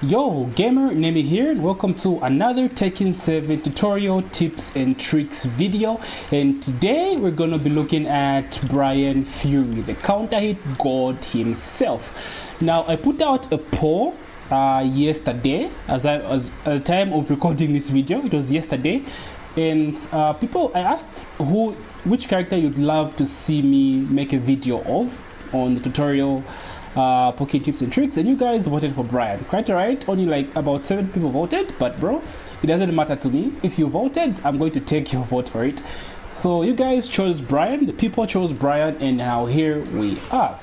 Yo gamer, Nemi here and welcome to another Tekken 7 tutorial tips and tricks video, and today we're gonna be looking at Bryan Fury, the counter hit god himself. Now I put out a poll yesterday at the time of recording this video. It was yesterday, and I asked which character you'd love to see me make a video of on the tutorial pocket tips and tricks, and you guys voted for Bryan. Quite right, only like about 7 people voted, but bro, it doesn't matter to me. If you voted, I'm going to take your vote for it. So you guys chose Bryan, the people chose Bryan, and now here we are.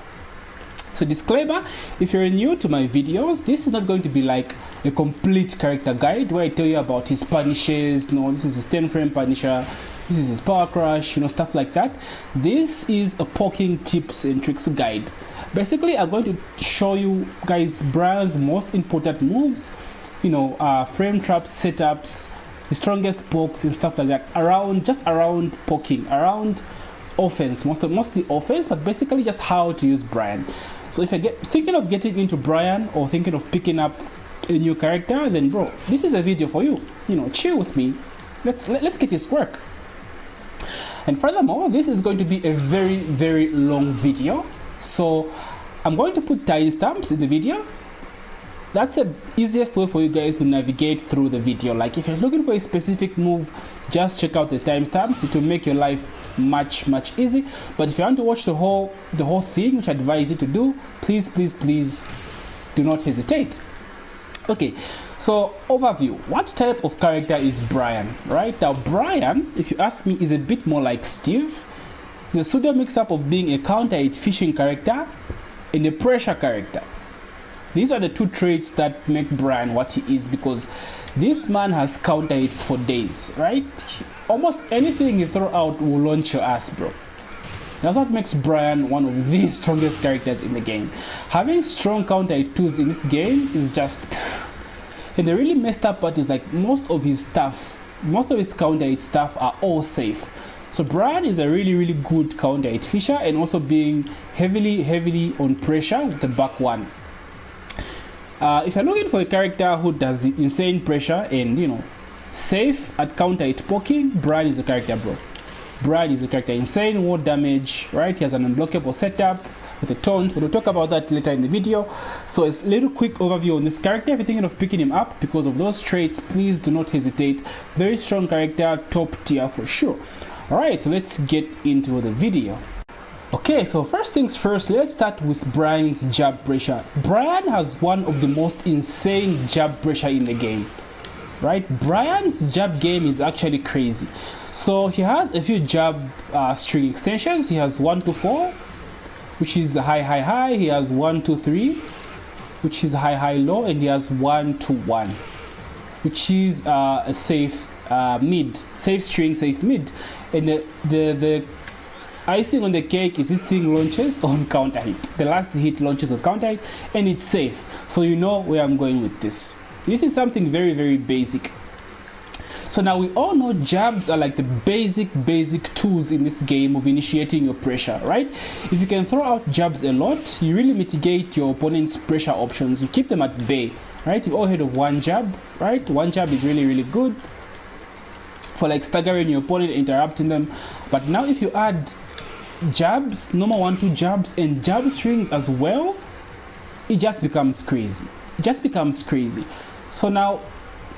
So disclaimer, if you're new to my videos, this is not going to be like a complete character guide where I tell you about his punishes. No, this is his 10 frame punisher, this is his power crush, stuff like that. This is a poking tips and tricks guide. Basically, I'm going to show you guys Bryan's most important moves, frame traps, setups, the strongest pokes and stuff like that, just around poking, around offense, mostly offense, but basically just how to use Bryan. So if you're thinking of getting into Bryan or thinking of picking up a new character, then bro, this is a video for you. Chill with me. Let's get this work. And furthermore, this is going to be a very, very long video. So I'm going to put timestamps in the video. That's the easiest way for you guys to navigate through the video. Like if you're looking for a specific move, just check out the timestamps. It will make your life much easy. But if you want to watch the whole thing, which I advise you to do, please do not hesitate. Okay, so overview. What type of character is Bryan? Right now, Bryan, if you ask me, is a bit more like Steve. The pseudo mix-up of being a counter-hit fishing character and a pressure character. These are the two traits that make Bryan what he is, because this man has counter hits for days, right? Almost anything you throw out will launch your ass, bro. That's what makes Bryan one of the strongest characters in the game. Having strong counter hit tools in this game is just... And the really messed up part is like most of his counter hit stuff are all safe. So Bryan is a really good counter hit fisher, and also being heavily on pressure with the back one. If you're looking for a character who does insane pressure and safe at counter hit poking, Bryan is a character, bro. Bryan is a character. Insane ward damage, right? He has an unblockable setup with a taunt. We'll talk about that later in the video. So it's a little quick overview on this character. If you're thinking of picking him up because of those traits, please do not hesitate. Very strong character, top tier for sure. Alright, so let's get into the video. Okay, so first things first, let's start with Bryan's jab pressure. Bryan has one of the most insane jab pressure in the game, right? Bryan's jab game is actually crazy. So he has a few jab string extensions. He has 1 to 4, which is high. He has 1 to 3, which is high low, and he has 1 to 1, which is a safe mid, safe string, safe mid. And the icing on the cake is this thing launches on counter hit. The last hit launches on counter hit, and it's safe. So you know where I'm going with this. This is something very basic. So now we all know jabs are like the basic tools in this game of initiating your pressure, right? If you can throw out jabs a lot, you really mitigate your opponent's pressure options. You keep them at bay, right? You've all heard of one jab, right? One jab is really good for like staggering your opponent, interrupting them. But now if you add jabs, normal 1-2 jabs and jab strings as well, it just becomes crazy. So now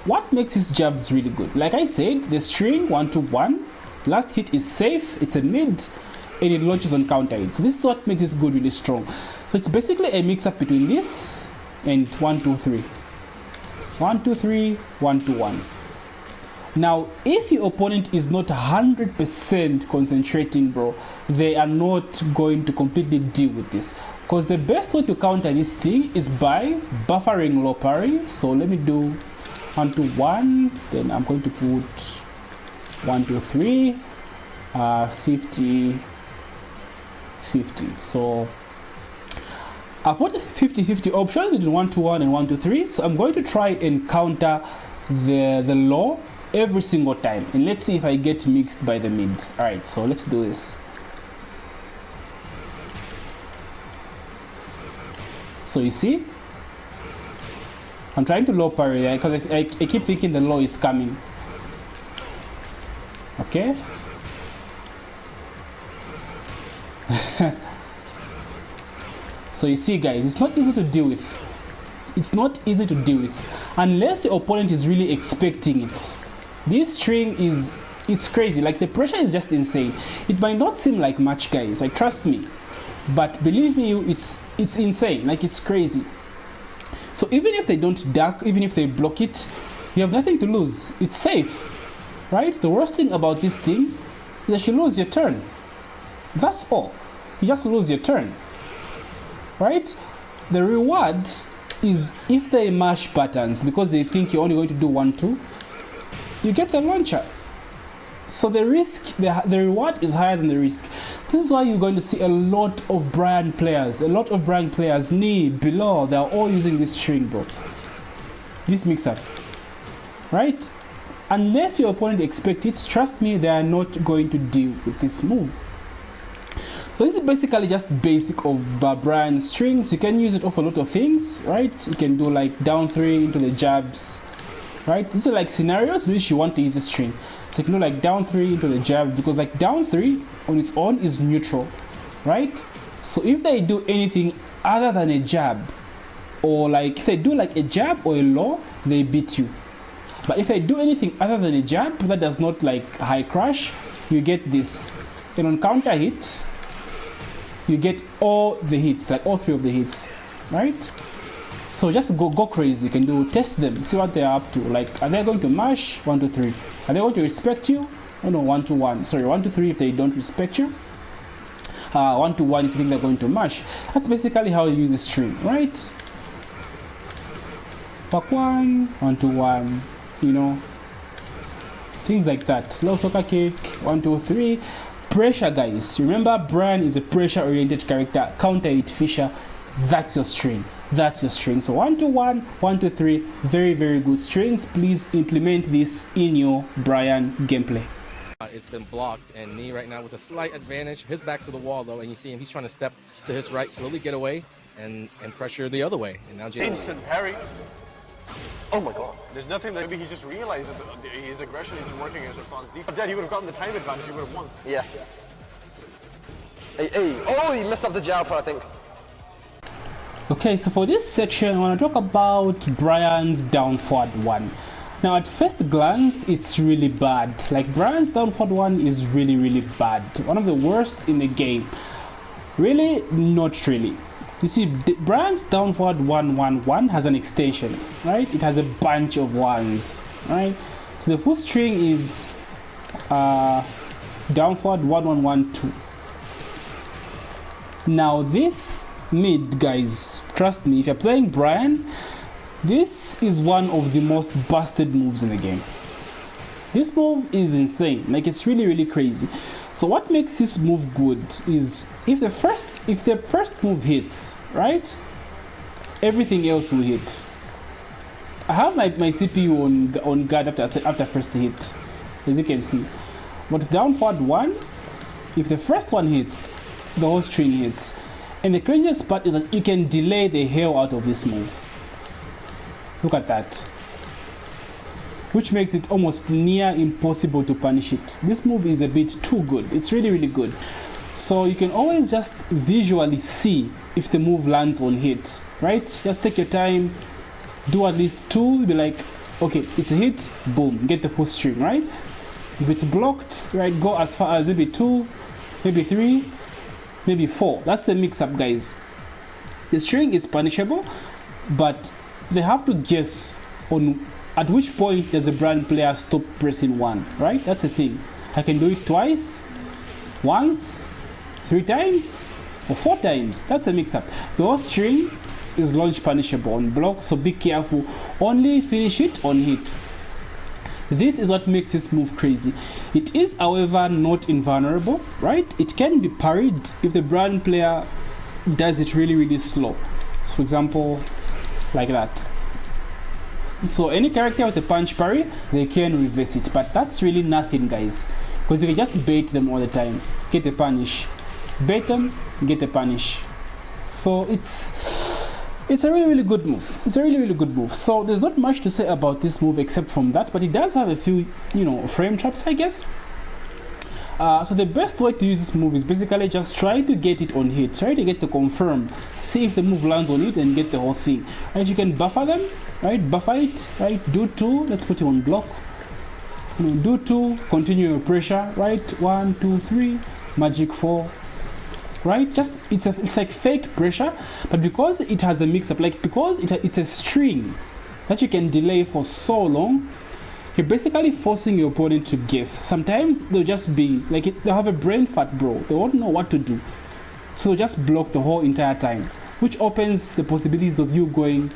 what makes his jabs really good? Like I said, the string 1-1, last hit is safe, it's a mid, and it launches on counter hit. So this is what makes this good, really strong. So it's basically a mix up between this and 1-2-3. 1-2-3, 1-1. Now, if your opponent is not 100% concentrating, bro, they are not going to completely deal with this. Because the best way to counter this thing is by buffering low parry. So let me do 1-1, then I'm going to put 1-2-3, 50-50. So I put 50-50 options between 1-1 and 1-3. So I'm going to try and counter the low every single time, and let's see if I get mixed by the mid. Alright, so let's do this. So you see, I'm trying to low parry because I keep thinking the low is coming. Okay. So you see guys, it's not easy to deal with. It's not easy to deal with unless your opponent is really expecting it. This string it's crazy. Like the pressure is just insane. It might not seem like much guys, like trust me, but believe me, it's insane. Like it's crazy. So even if they don't duck, even if they block it, you have nothing to lose. It's safe, right? The worst thing about this thing is that you lose your turn. That's all. You just lose your turn, right? The reward is if they mash patterns because they think you're only going to do 1-2, you get the launcher. So the risk, the reward is higher than the risk. This is why you're going to see a lot of Bryan players, knee, below, they're all using this string, bro. This mix-up, right? Unless your opponent expects it, trust me, they are not going to deal with this move. So this is basically just basic of Bryan strings. You can use it off a lot of things, right? You can do like down 3 into the jabs, right? These are like scenarios in which you want to use a string. So you can do like down 3 into the jab, because like down 3 on its own is neutral, right? So if they do anything other than a jab, or like if they do like a jab or a low, they beat you. But if they do anything other than a jab that does not like high crash, you get this. And on counter hit, you get all the hits, like all 3 of the hits, right? So just go crazy. You can do test them, see what they're up to. Like, are they going to mash 1, 2, 3? Are they going to respect you? Oh no, 1, 2, 1. Sorry, 1, 2, 3 if they don't respect you. 1, 2, 1 if you think they're going to mash. That's basically how you use the string, right? Back 1, 1, 2, 1. You know, things like that. Low soccer kick, 1, 2, 3. Pressure, guys. Remember, Bryan is a pressure-oriented character. Counter hit Fisher. That's your string. That's your string. So 1, 2, 1, 1, 2, 3. Very, very good strings. Please implement this in your Bryan gameplay. It's been blocked, and knee right now with a slight advantage. His back's to the wall though, and you see him. He's trying to step to his right, slowly get away, and pressure the other way. And now instant parry. Oh my god. There's nothing that maybe he's just realized that his aggression isn't working against Ruslan's defense. Dead, he would have gotten the time advantage, he would have won. Yeah. Hey, oh, he messed up the jab, I think. Okay, so for this section, I want to talk about Bryan's down forward 1. Now, at first glance, it's really bad. Like, Bryan's down forward 1 is really, really bad. One of the worst in the game. Really? Not really. You see, Bryan's down forward 1, 1, 1 has an extension, right? It has a bunch of 1s, right? So the full string is down forward 1, 1, 1, 2. Now this mid, guys, trust me, if you're playing Bryan, this is one of the most busted moves in the game. This move is insane. Like, it's really, really crazy. So what makes this move good is if the first move hits, right, everything else will hit. I have my CPU on guard after first hit, as you can see. But down forward 1, if the first one hits, the whole string hits. And the craziest part is that you can delay the hell out of this move. Look at that. Which makes it almost near impossible to punish it. This move is a bit too good. It's really, really good. So you can always just visually see if the move lands on hit, right? Just take your time, do at least 2, be like, okay, it's a hit, boom, get the full string, right? If it's blocked, right, go as far as maybe 2, maybe 3, maybe 4. That's the mix-up, guys. The string is punishable, but they have to guess on at which point does the Bryan player stop pressing 1, right? That's the thing. I can do it twice, once, 3 times, or 4 times. That's a mix-up. The whole string is launch punishable on block, so be careful. Only finish it on hit. This is what makes this move crazy. It is, however, not invulnerable, right? It can be parried if the Bryan player does it really, really slow. So for example, like that. So any character with a punch parry, they can reverse it, but that's really nothing, guys, because you can just bait them all the time, get a punish, bait them, get a punish. So it's It's a really good move. It's a really good move. So there's not much to say about this move except from that, but it does have a few, frame traps, I guess. So the best way to use this move is basically just try to get it on hit. Try to get to confirm. See if the move lands on it and get the whole thing. Right, you can buffer them, right? Buffer it, right? Do 2, let's put him on block. Do 2, continue your pressure, right? 1, 2, 3, magic 4. Right, just it's like fake pressure, but because it has a mix-up, like because it's a string that you can delay for so long, you're basically forcing your opponent to guess. Sometimes they'll just be like they'll have a brain fart, bro. They won't know what to do, so they'll just block the whole entire time, which opens the possibilities of you going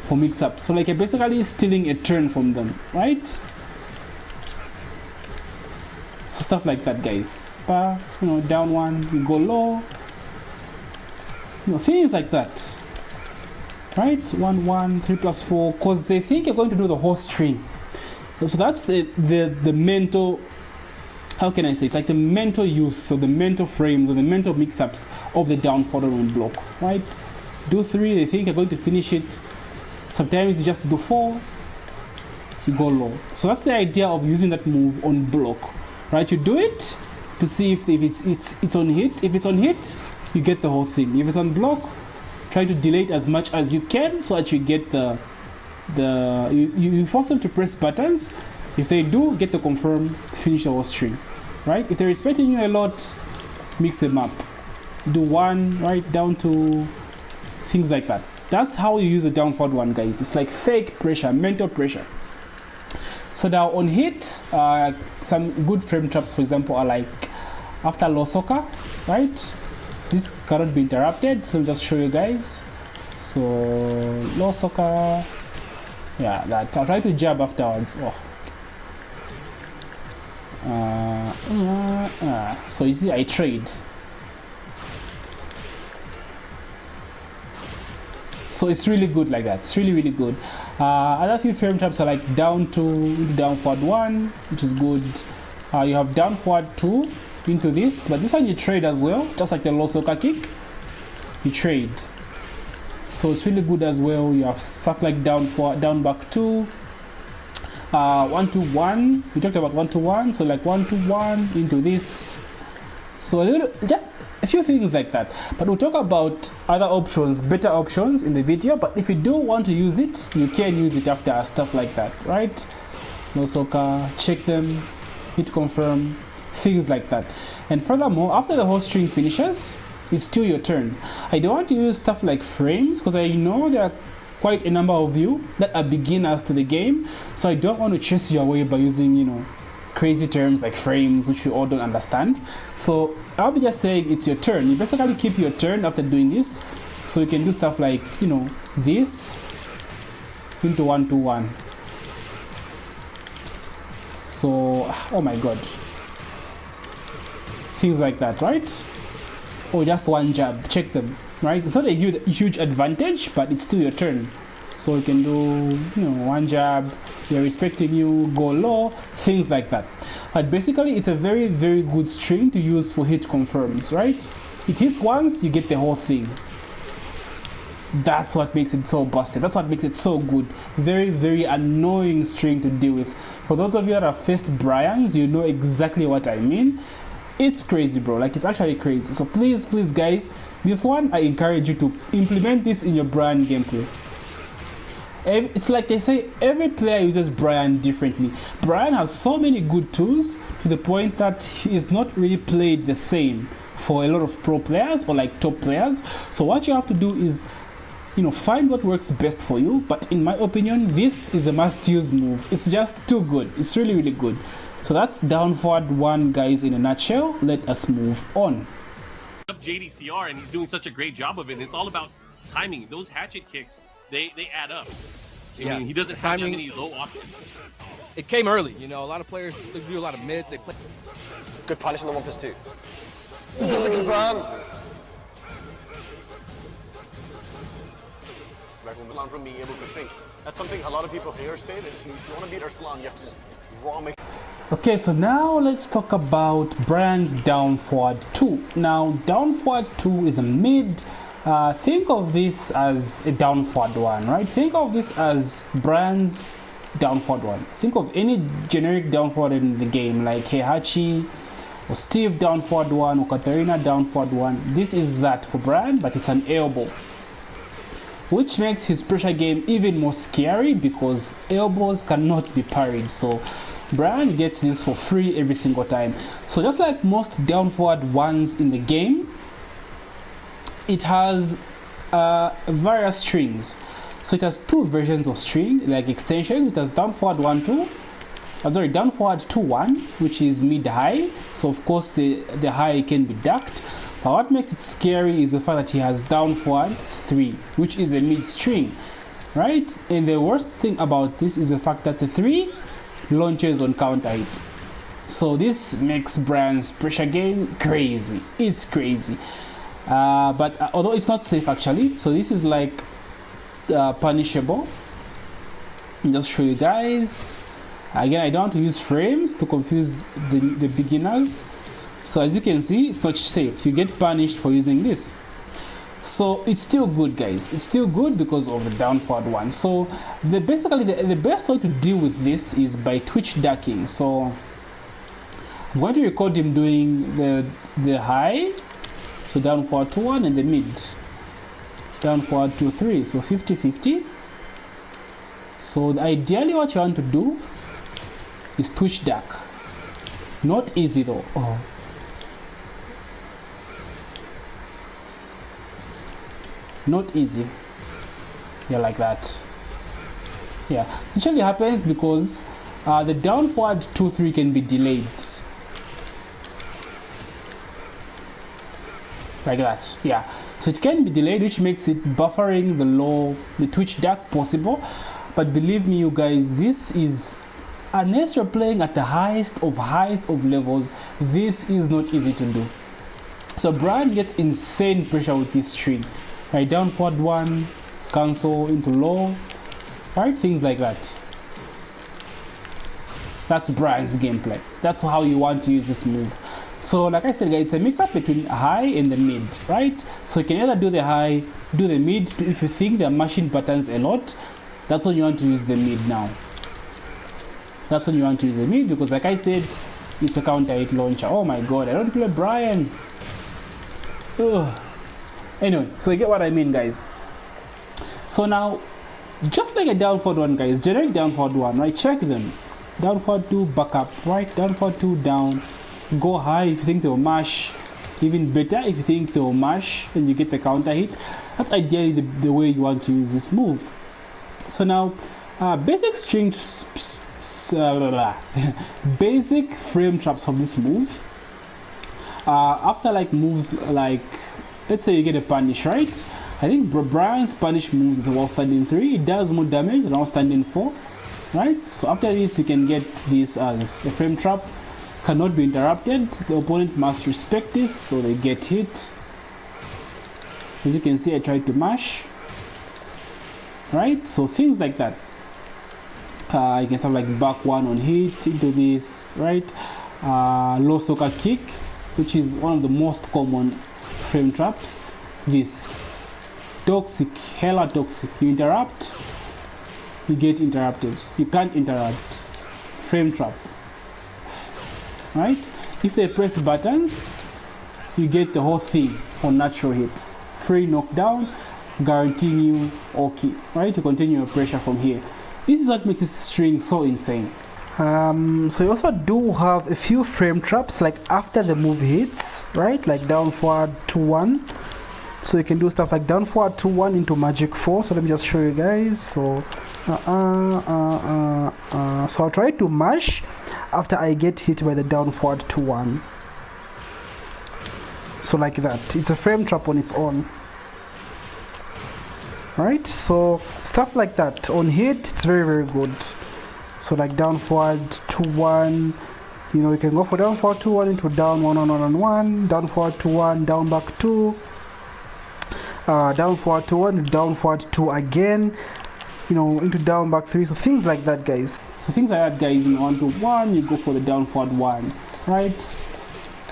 for mix-up. So like you're basically stealing a turn from them, right? So stuff like that, guys. Down 1, you go low, things like that, right? 1 1 3 plus 4, because they think you're going to do the whole string. So that's the mental, how can I say, it's like the mental use, or the mental frames, or the mental mix-ups of the down forward and block, right? Do 3, they think you're going to finish it. Sometimes you just do 4, you go low. So that's the idea of using that move on block, right? You do it to see if it's on hit. If it's on hit, you get the whole thing. If it's on block, try to delay it as much as you can so that you get you force them to press buttons. If they do, get the confirm, finish the whole string, right? If they're respecting you a lot, mix them up. Do 1, right, down to things like that. That's how you use the down forward one, guys. It's like fake pressure, mental pressure. So now on hit, some good frame traps, for example, are like after low soccer, right? This cannot be interrupted, so I'll just show you guys. So low soccer, yeah, that I'll try to jab afterwards. So you see, I trade. So it's really good like that. It's really good. Other few frame traps are like down 2 into down forward 1, which is good. You have down forward 2 into this, but this one you trade as well, just like the low soccer kick. You trade. So it's really good as well. You have stuff like down forward, down back 2, 1 to 1. We talked about 1 to 1, so like 1 to 1 into this. So just a few things like that, but we'll talk about other options, better options in the video. But if you do want to use it, you can use it after stuff like that, right? No soccer, check them, hit confirm, things like that. And furthermore, after the whole string finishes, it's still your turn. I don't want to use stuff like frames because I know there are quite a number of you that are beginners to the game, so I don't want to chase you away by using crazy terms like frames, which you all don't understand. So I'll be just saying it's your turn. You basically keep your turn after doing this, so you can do stuff like this into 1 to 1. So oh my god, things like that, right? Or just one jab, check them, right? It's not a huge advantage, but it's still your turn. So you can do one jab, they're respecting you, go low, things like that. But basically it's a very good string to use for hit confirms, right? It hits once, you get the whole thing. That's what makes it so busted. That's what makes it so good. Very annoying string to deal with. For those of you that have faced Bryans, you know exactly what I mean. It's crazy, bro. Like, it's actually crazy. So please guys, this one I encourage you to implement this in your Bryan gameplay. It's like they say, every player uses Bryan differently. Bryan has so many good tools to the point that he is not really played the same for a lot of pro players or like top players. So what you have to do is find what works best for you. But in my opinion, this is a must-use move. It's just too good. It's really good. So that's down forward 1, guys, in a nutshell. Let us move on. JDCR, and he's doing such a great job of it. And it's all about timing. Those hatchet kicks, they add up. I mean, he doesn't have that many low options. It came early. A lot of players, they do a lot of mids. They play. Good punish on the 1+2. That's a confirm. Like from being able to think. That's something a lot of people here say. That if you want to beat Arslan, you have to just raw make. Okay, so now let's talk about Bryan's down forward 2. Now, down forward 2 is a mid think of this as a down forward one, right? Think of this as Bryan's down forward one. Think of any generic down forward in the game, like Heihachi or Steve down forward one or Katarina down forward one. This is that for Bryan, but it's an elbow, which makes his pressure game even more scary because elbows cannot be parried. So Bryan gets this for free every single time. So just like most down forward ones in the game, it has various strings. So it has two versions of string, like extensions. It has down forward 1-2, down forward 2-1, which is mid high. So of course the high can be ducked. But what makes it scary is the fact that he has down forward 3, which is a mid string, right? And the worst thing about this is the fact that the 3 launches on counter hit. So this makes Bryan's pressure game crazy. It's crazy. But although it's not safe actually, so this is like punishable. I'll just show you guys. Again, I don't want to use frames to confuse the beginners. So as you can see, it's not safe. You get punished for using this. So it's still good, guys. It's still good because of the down forward one. So the best way to deal with this is by twitch ducking. So I'm going to record him doing the high. So down forward 2-1 and the mid. Down forward 2-3. So 50-50. So ideally what you want to do is twitch duck. Not easy though. Oh. Not easy. Yeah, like that. Yeah, it usually happens because the down forward 2-3 can be delayed. Like that. Yeah, so it can be delayed, which makes it buffering the twitch duck possible. But believe me, you guys, this is, unless you're playing at the highest of levels, this is not easy to do. So Bryan gets insane pressure with this string. Right, down forward 1, cancel into low, right, things like that. That's Bryan's gameplay. That's how you want to use this move. So like I said, guys, it's a mix up between high and the mid, right? So you can either do the high, do the mid. If you think they're mashing buttons a lot, that's when you want to use the mid now. That's when you want to use the mid because, like I said, it's a counter hit launcher. Oh my god, I don't play Bryan. Ugh. Anyway, so you get what I mean, guys. So now, just like a down forward one, guys, generic down forward one, right? Check them. Down forward 2, back up, right? Down forward 2, down. Go high if you think they'll mash. Even better if you think they'll mash and you get the counter hit. That's ideally the way you want to use this move. So now, basic string, basic frame traps from this move. After like moves like, let's say you get a punish, right? I think Bryan's punish moves with a wall standing 3. It does more damage than wall standing 4, right? So after this, you can get this as a frame trap. Cannot be interrupted. The opponent must respect this, so they get hit. As you can see, I tried to mash, right? So things like that. You can have like back 1 on hit into this, right? Low soccer kick, which is one of the most common frame traps. This toxic, hella toxic. You interrupt, you get interrupted. You can't interrupt. Frame trap, right? If they press buttons, you get the whole thing on natural hit. Free knockdown, guaranteeing you okay, right? To continue your pressure from here. This is what makes this string so insane. So you also do have a few frame traps like after the move hits, right? Like down forward 2-1. So you can do stuff like down forward 2-1 into magic 4. So let me just show you guys. So so I'll try to mash after I get hit by the down forward 2-1. So like that. It's a frame trap on its own. Right? So stuff like that. On hit, it's very, very good. So like down forward 2-1, you know, you can go for down forward 2-1 into down 1-1-1-1, down forward 2-1, down back 2, down forward 2-1, down forward 2 again, you know, into down back 3. So things like that, guys. So things like that, guys. In 1-1, you go for the down forward 1, right?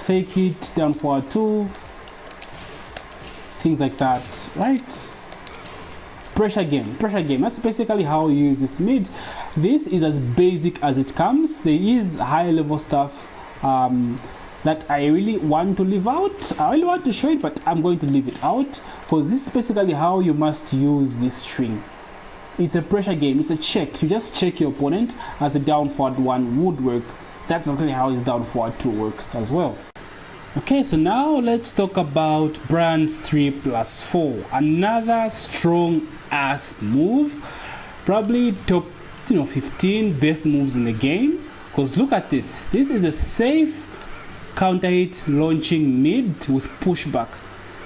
Fake it, down forward 2. things like that, right? Pressure game. That's basically how you use this mid. This is as basic as it comes. There is high level stuff that I really want to leave out. I really want to show it, but I'm going to leave it out because this is basically how you must use this string. It's a pressure game. It's a check. You just check your opponent as a down forward 1 would work. That's exactly how his down forward 2 works as well. Okay, so now let's talk about Bryan's 3+4. Another strong ass move. Probably top 15 best moves in the game. Because look at this. This is a safe counter hit launching mid with pushback.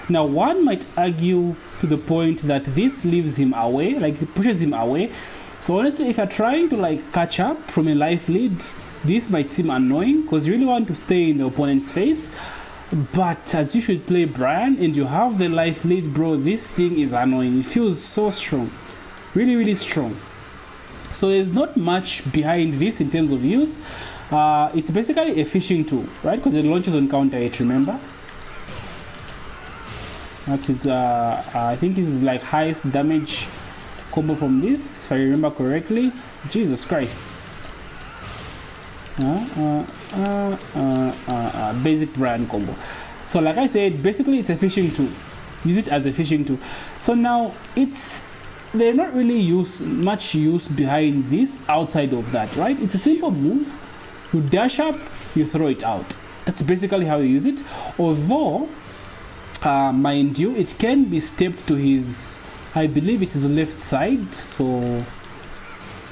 Now one might argue to the point that this leaves him away, like it pushes him away. So honestly, if you're trying to like catch up from a life lead, this might seem annoying because you really want to stay in the opponent's face. But as you should play Bryan and you have the life lead, bro, this thing is annoying. It feels so strong, really strong. So there's not much behind this in terms of use. It's basically a fishing tool, right? Because it launches on counter hit, remember? That's his, I think this is like highest damage combo from this, if I remember correctly. Jesus Christ. Basic Bryan combo. So like I said, basically it's a fishing tool. Use it as a fishing tool. So now they're not really much use behind this outside of that, right? It's a simple move. You dash up, you throw it out. That's basically how you use it. Although, mind you, it can be stepped to his, I believe it is left side. So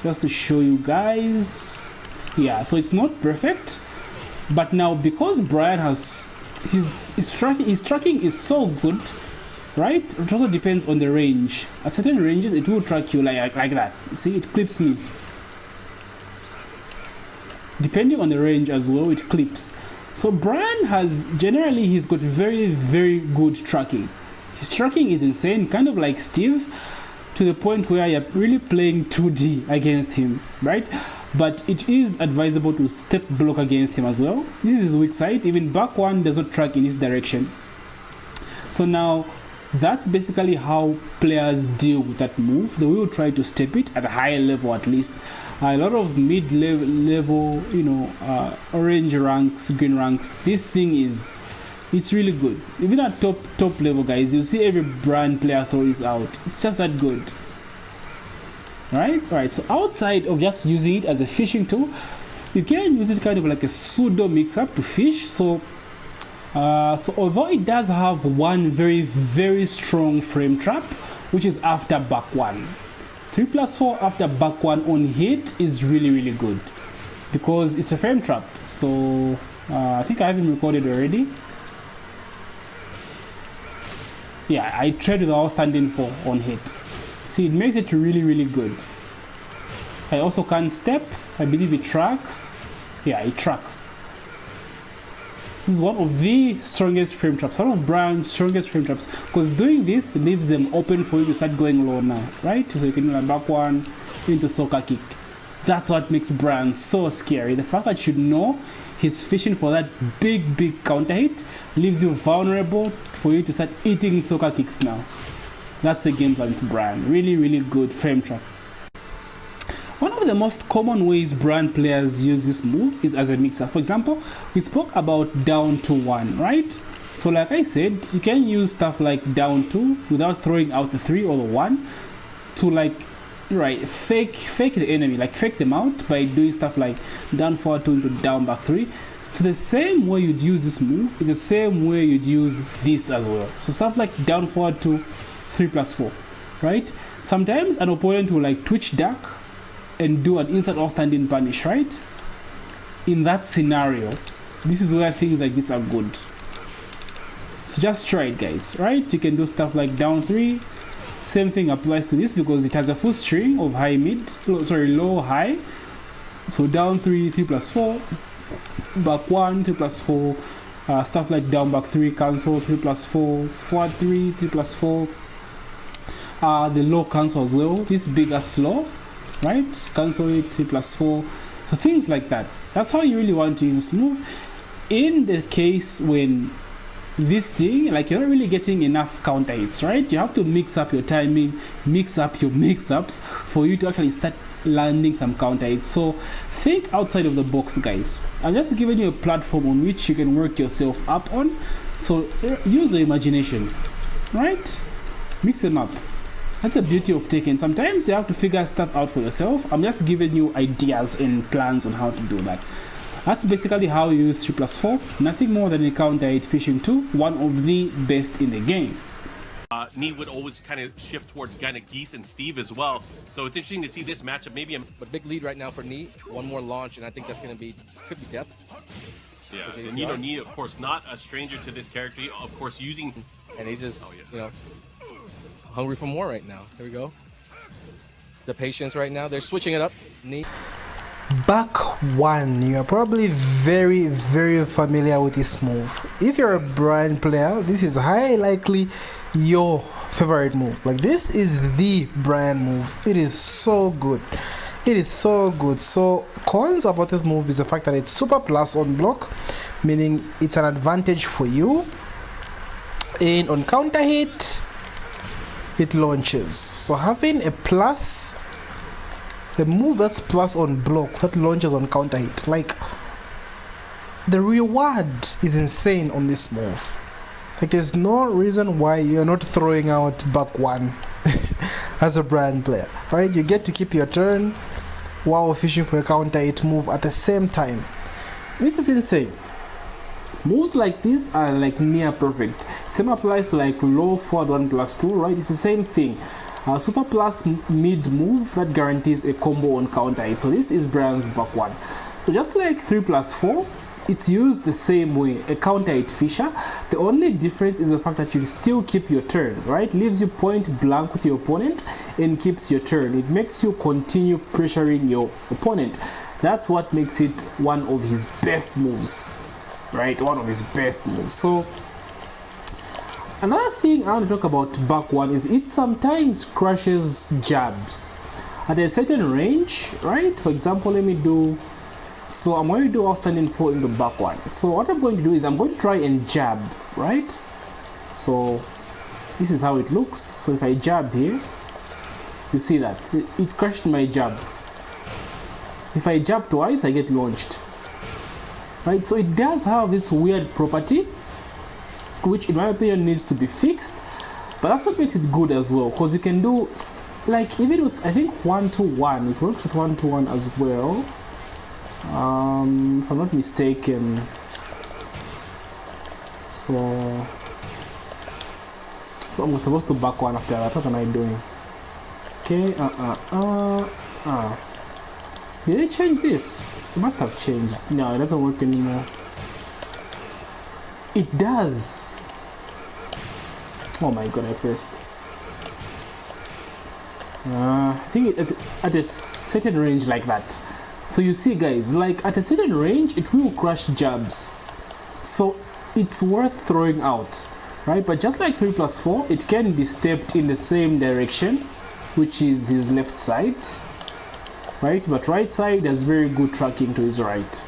just to show you guys, yeah, so it's not perfect. But now because Bryan has his tracking is so good, right? It also depends on the range. At certain ranges it will track you like that. See, it clips me. Depending on the range as well, it clips. So Bryan he's got very good tracking. His tracking is insane, kind of like Steve, to the point where you're really playing 2D against him, right? But it is advisable to step block against him as well. This is his weak side. Even back one does not track in his direction. So now that's basically how players deal with that move. They will try to step it at a higher level at least. A lot of mid-level, orange ranks, green ranks, this thing it's really good. Even at top level, guys, you see every Bryan player throw this out. It's just that good. Alright, so outside of just using it as a fishing tool, you can use it kind of like a pseudo mix-up to fish. So although it does have one very strong frame trap, which is after back one. 3+4 after back one on hit is really good because it's a frame trap. So I think I have him recorded already. Yeah, I trade without standing for on hit. See, it makes it really good. I also can step. I believe it tracks. Yeah, it tracks. This is one of the strongest frame traps, one of Bryan's strongest frame traps, because doing this leaves them open for you to start going low now, right? So you can do like back one into soccer kick. That's what makes Bryan so scary. The fact that you know he's fishing for that big counter hit leaves you vulnerable for you to start eating soccer kicks now. That's the game plan to Bryan. Really good frame trap. One of the most common ways Bryan players use this move is as a mixer. For example, we spoke about down to 1, right? So like I said, you can use stuff like down 2 without throwing out the 3 or the 1 to like, right, fake the enemy, like fake them out by doing stuff like down 4 2 into down back 3. So the same way you'd use this move is the same way you'd use this as well. So stuff like down 4 2 3+4, right? Sometimes an opponent will like twitch duck and do an instant or stand-in punish, right? In that scenario, this is where things like this are good. So just try it, guys, right? You can do stuff like down 3. Same thing applies to this because it has a full string of low high. So down 3 3+4, back 1 3+4, stuff like down back 3 cancel 3+4, forward 3 3+4. The low cancel as well. This bigger slow, right? Cancel it 3+4. So things like that. That's how you really want to use this move. In the case when this thing, like you're not really getting enough counter hits, right? You have to mix up your timing, mix up your mix-ups for you to actually start landing some counter hits. So think outside of the box, guys. I'm just giving you a platform on which you can work yourself up on. So use your imagination, right? Mix them up. That's the beauty of Tekken. Sometimes you have to figure stuff out for yourself. I'm just giving you ideas and plans on how to do that. That's basically how you use 3+4. Nothing more than a counter hit fishing tool, one of the best in the game. Nee would always kind of shift towards kind of Geese and Steve as well. So it's interesting to see this matchup. Maybe But big lead right now for Nee. One more launch, and I think that's going to be, could be death. yeah, and you know, Nee, of course, not a stranger to this character. Of course, using... And he's just, you know, hungry for more right now. Here we go. The patience right now. They're switching it up. Nee. Back one, you're probably very familiar with this move. If you're a Bryan player, this is highly likely your favorite move. Like, this is the Bryan move. It is so good. It is so good. So cons about this move is the fact that it's super plus on block, meaning it's an advantage for you, and on counter hit it launches. So having a plus, the move that's plus on block that launches on counter hit, like, the reward is insane on this move. Like, there's no reason why you're not throwing out back one as a Bryan player, right? You get to keep your turn while fishing for a counter hit move at the same time. This is insane. Moves like this are like near perfect. Same applies to like low forward 1+2, right? It's the same thing. Super plus mid move that guarantees a combo on counter hit. So this is Bryan's back one. So just like 3+4, it's used the same way, a counter hit fisher. The only difference is the fact that you still keep your turn, right? Leaves you point blank with your opponent and keeps your turn. It makes you continue pressuring your opponent. That's what makes it one of his best moves, right? One of his best moves. So another thing I want to talk about back one is it sometimes crushes jabs at a certain range, right? For example, let me do, so I'm going to do outstanding 4 in the back one. So what I'm going to do is I'm going to try and jab, right? So this is how it looks. So if I jab here, you see that it crushed my jab. If I jab twice, I get launched, right? So it does have this weird property, which in my opinion needs to be fixed, but that's what makes it good as well, because you can do, like, even with, I think 1-1, it works with 1-1 as well, if I'm not mistaken. So I'm supposed to back one after that. What am I doing? Okay, did they change this? It must have changed. No, it doesn't work anymore. It does. Oh my god, I pressed. I think at a certain range like that. So you see, guys, like at a certain range, it will crush jabs. So it's worth throwing out, right? But just like 3+4, it can be stepped in the same direction, which is his left side, right? But right side has very good tracking to his right.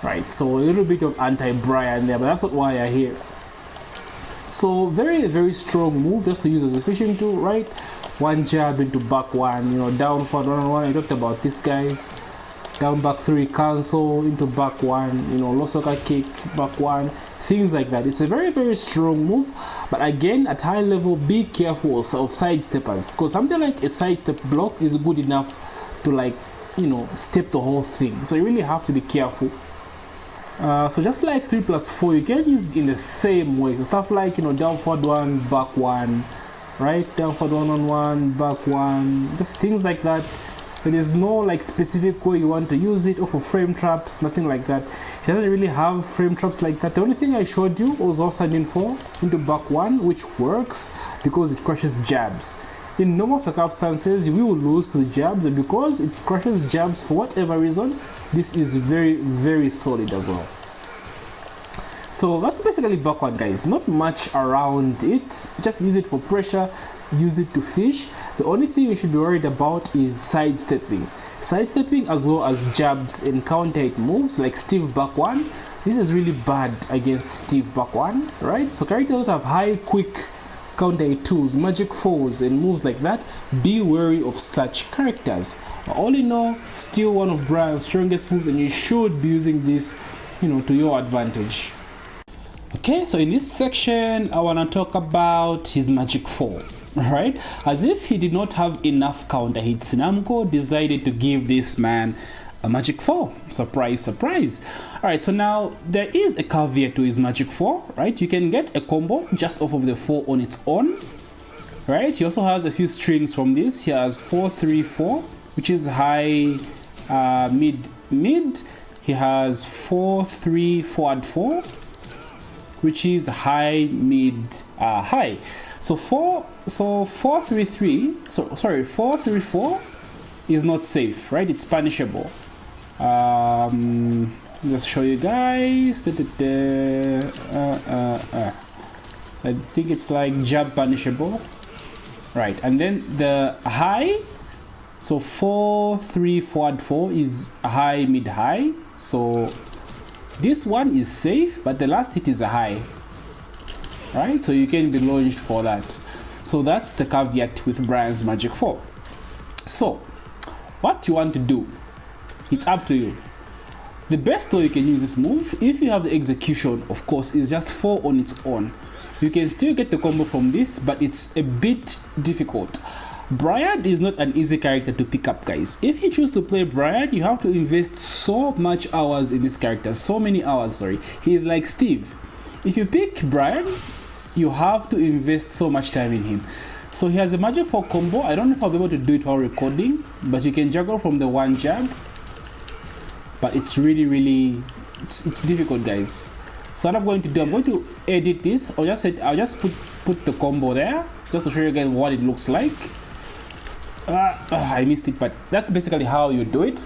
Right, so a little bit of anti-Bryan there, but that's not why I'm here. So very strong move just to use as a fishing tool, right? One jab into back one, you know, down forward 1-on-1. I talked about this, guys. Down back 3 cancel into back one, you know, low soccer kick, back one, things like that. It's a very strong move, but again, at high level, be careful of side steppers, because something like a side step block is good enough to, like, you know, step the whole thing. So you really have to be careful. So just like 3+4, you can use it in the same way. So stuff like, you know, down forward 1, back 1, right? Down forward 1-on-1, back 1, just things like that. There is no like specific way you want to use it, or for frame traps, nothing like that. It doesn't really have frame traps like that. The only thing I showed you was outstanding 4 into back 1, which works because it crushes jabs. In normal circumstances, you will lose to jabs, and because it crushes jabs for whatever reason, this is very solid as well. So that's basically back one, guys. Not much around it. Just use it for pressure, use it to fish. The only thing you should be worried about is sidestepping. Sidestepping as well as jabs and counter hit moves like Steve back one. this is really bad against Steve back one, right? So characters that have high quick counter hit tools, magic fours and moves like that, be wary of such characters. All in all, still one of Bryan's strongest moves, and you should be using this, you know, to your advantage. Okay, so in this section I want to talk about his magic 4. Right, as if he did not have enough counter hits, Namco decided to give this man a magic 4. Surprise, surprise. Alright, so now there is a caveat to his magic 4, right? You can get a combo just off of the 4 on its own, right? He also has a few strings from this. He has 4-3-4, which is high, mid. He has 4-3-4-4, which is high, mid, high. So 4-3-4 is not safe, right? It's punishable. Let's show you guys. So I think it's like jab punishable, right? And then the high, so 4-3-4-4 is high, mid, high. So this one is safe, but the last hit is a high, right? So you can be launched for that. So that's the caveat with Bryan's magic 4. So what you want to do, it's up to you. The best way you can use this move, if you have the execution, of course, is just 4 on its own. You can still get the combo from this, but it's a bit difficult. Bryan is not an easy character to pick up, guys. If you choose to play Bryan, you have to invest so much hours in this character, so many hours, sorry. He is like Steve. If you pick Bryan, you have to invest so much time in him. So he has a magic 4 combo. I don't know if I'll be able to do it while recording, but you can juggle from the one jab. But it's really it's difficult, guys. So what I'm going to do, I'm going to edit this. I'll just put the combo there just to show you guys what it looks like. I missed it, but that's basically how you do it.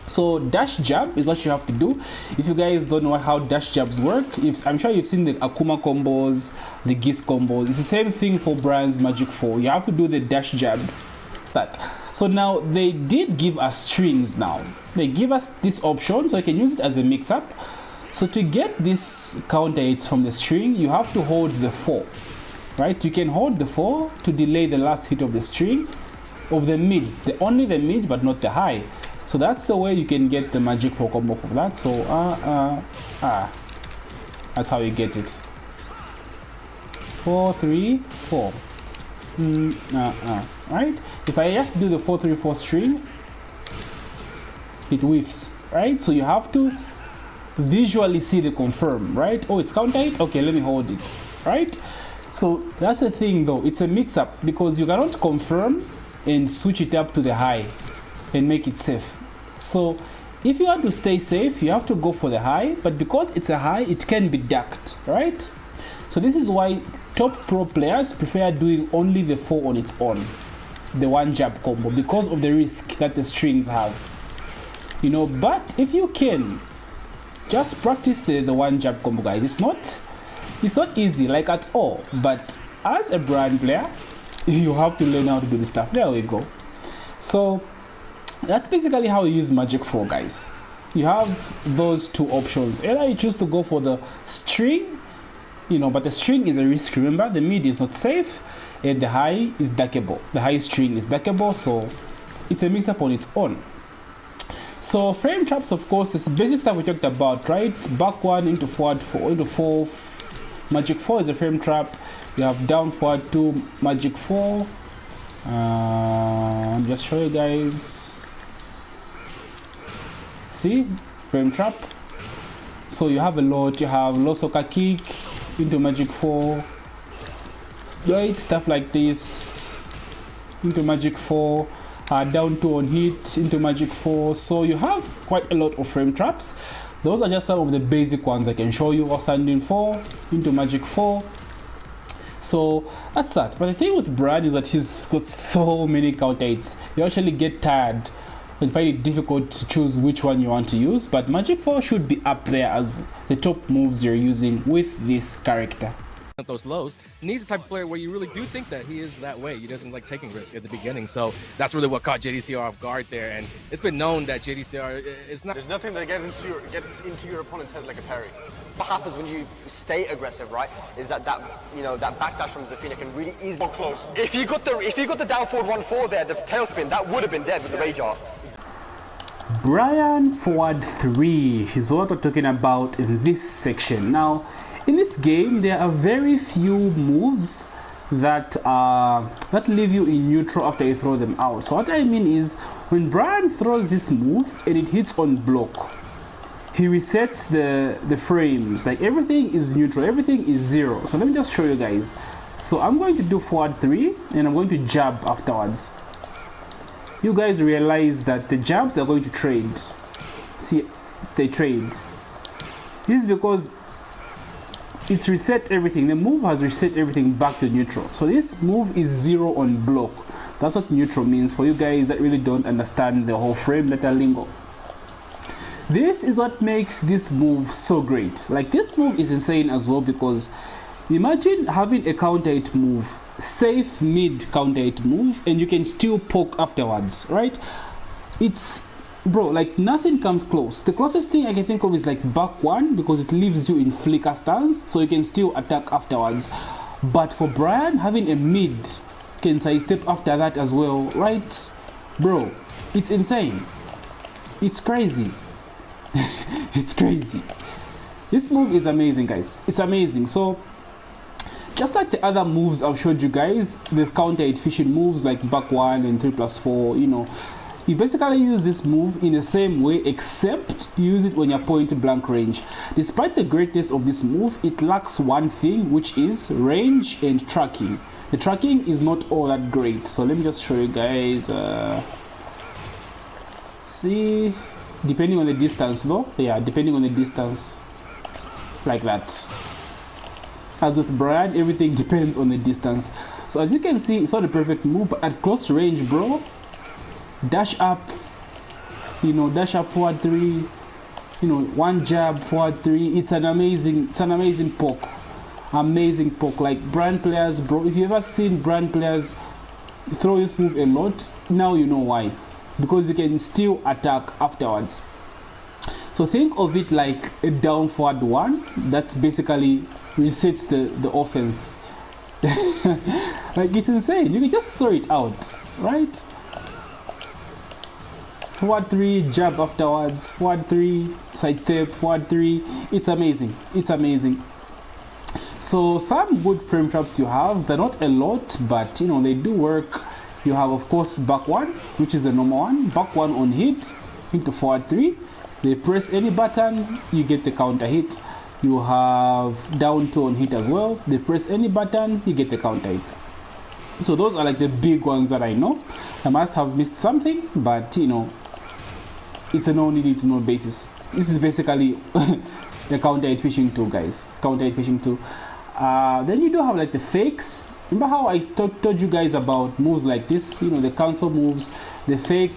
So dash jab is what you have to do. If you guys don't know how dash jabs work, I'm sure you've seen the Akuma combos, the Geese combos. It's the same thing for Bryan's magic 4. You have to do the dash jab. So now they did give us strings. Now they give us this option, so I can use it as a mix-up. So to get this counter hits from the string, you have to hold the 4, right? You can hold the 4 to delay the last hit of the string of the mid, only the mid but not the high. So that's the way you can get the magic 4 combo for that. So that's how you get it. 4-3-4. Right? If I just do the 4-3-4 string, it whiffs, right? So you have to visually see the confirm, right? Oh, it's counter hit. Okay, let me hold it, right? So that's the thing, though. It's a mix-up because you cannot confirm and switch it up to the high and make it safe. So if you want to stay safe, you have to go for the high, but because it's a high, it can be ducked, right? So this is why top pro players prefer doing only the 4 on its own, the one jab combo, because of the risk that the strings have, you know. But if you can just practice the one jab combo, guys, it's not easy, like, at all. But as a Bryan player, you have to learn how to do this stuff. There we go. So that's basically how you use magic 4, guys. You have those two options. Either you choose to go for the string, you know, but the string is a risk. Remember, the mid is not safe and the high is duckable. The high string is duckable, so it's a mix up on its own. So frame traps, of course, this basic stuff we talked about, right? Back 1 into forward 4 into 4. Magic 4 is a frame trap. You have down forward 2 magic 4. Just show you guys. See, frame trap. So you have a lot. You have low soccer kick into magic 4, right? Stuff like this into magic 4. Down 2 on hit into magic 4. So you have quite a lot of frame traps. Those are just some of the basic ones I can show you. Standing 4 into magic 4. So that's that. But the thing with Bryan is that he's got so many counter hits. You actually get tired and find it difficult to choose which one you want to use. But magic 4 should be up there as the top moves you're using with this character. those lows. Nee's the type of player where you really do think that he is that way. He doesn't like taking risks at the beginning. So that's really what caught JDCR off guard there. And it's been known that JDCR is not. There's nothing that gets into your opponent's head like a parry. What happens when you stay aggressive, right? Is that you know that backdash from Zafina can really easily So close. If you got the down forward 1-4 there, the tailspin, that would have been dead with the rage art. Bryan forward 3 is what we're talking about in this section. Now, in this game, there are very few moves that leave you in neutral after you throw them out. So what I mean is, when Bryan throws this move and it hits on block, he resets the frames. Like everything is neutral, everything is 0. So let me just show you guys. So I'm going to do forward 3 and I'm going to jab afterwards. You guys realize that the jabs are going to trade. See, they trade. This is because it's reset everything. The move has reset everything back to neutral. So this move is 0 on block. That's what neutral means for you guys that really don't understand the whole frame letter lingo. This is what makes this move so great. Like, this move is insane as well, because imagine having a counter hit move, safe mid counter hit move, and you can still poke afterwards, right? It's, bro, like nothing comes close. The closest thing I can think of is like back one, because it leaves you in flicker stance, so you can still attack afterwards. But for Bryan, having a mid can sidestep after that as well, right? Bro, it's insane. It's crazy. It's crazy. This move is amazing, guys. It's amazing. So just like the other moves I've showed you guys, the counter efficient moves like back one and 3+4, you know, you basically use this move in the same way, except you use it when you're point blank range. Despite the greatness of this move, it lacks one thing, which is range and tracking. The tracking is not all that great. So let me just show you guys. See, depending on the distance though, yeah, depending on the distance, like that. As with Bryan, everything depends on the distance. So as you can see, it's not a perfect move, but at close range, bro, dash up, you know, dash up forward 3, you know, one jab forward 3. It's an amazing poke. Amazing poke. Like Bryan players, bro, if you've ever seen Bryan players throw this move a lot, now you know why. Because you can still attack afterwards. So think of it like a down forward 1. That's basically resets the offense. Like, it's insane. You can just throw it out, right? Forward 3, jab afterwards, forward 3, sidestep, forward 3. It's amazing. It's amazing. So some good frame traps you have, they're not a lot, but you know, they do work. You have, of course, back 1, which is the normal one. Back 1 on hit into forward 3. They press any button, you get the counter hit. You have down 2 on hit as well. They press any button, you get the counter hit. So those are like the big ones that I know. I must have missed something, but you know, it's a no need to know basis. This is basically the counter hit fishing tool, guys. Counter hit fishing tool. Then you do have like the fakes. Remember how I told you guys about moves like this, you know, the cancel moves, the fake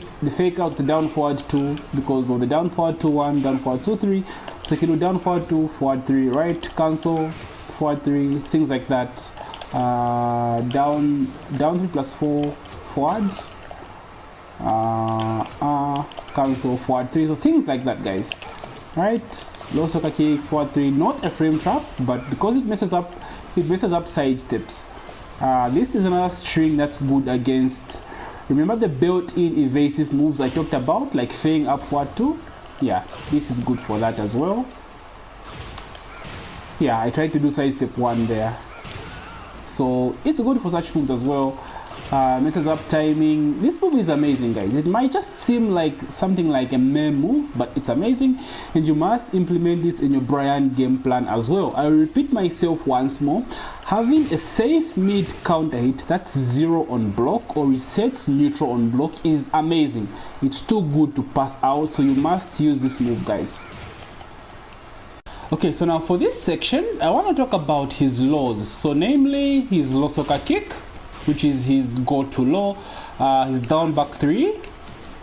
out the down forward 2, because of the down forward 2 1, down forward 2 3. So you can do down forward 2, forward 3, right, cancel, forward 3, things like that. Down 3+4, forward, cancel, forward 3. So things like that, guys, right? Low soccer kick, forward 3, not a frame trap, but because it messes up side steps. This is another string that's good against, remember the built-in evasive moves I talked about, like faying up forward 2? Yeah, this is good for that as well. Yeah, I tried to do side step 1 there. So it's good for such moves as well. Messes up timing. This move is amazing, guys. It might just seem like something like a meme move, but it's amazing, and you must implement this in your Bryan game plan as well. I repeat myself once more. Having a safe mid counter hit that's 0 on block or resets neutral on block is amazing. It's too good to pass out, so you must use this move, guys. Okay, so now for this section, I want to talk about his lows. So namely, his low soccer kick, which is his go-to low, his down back 3,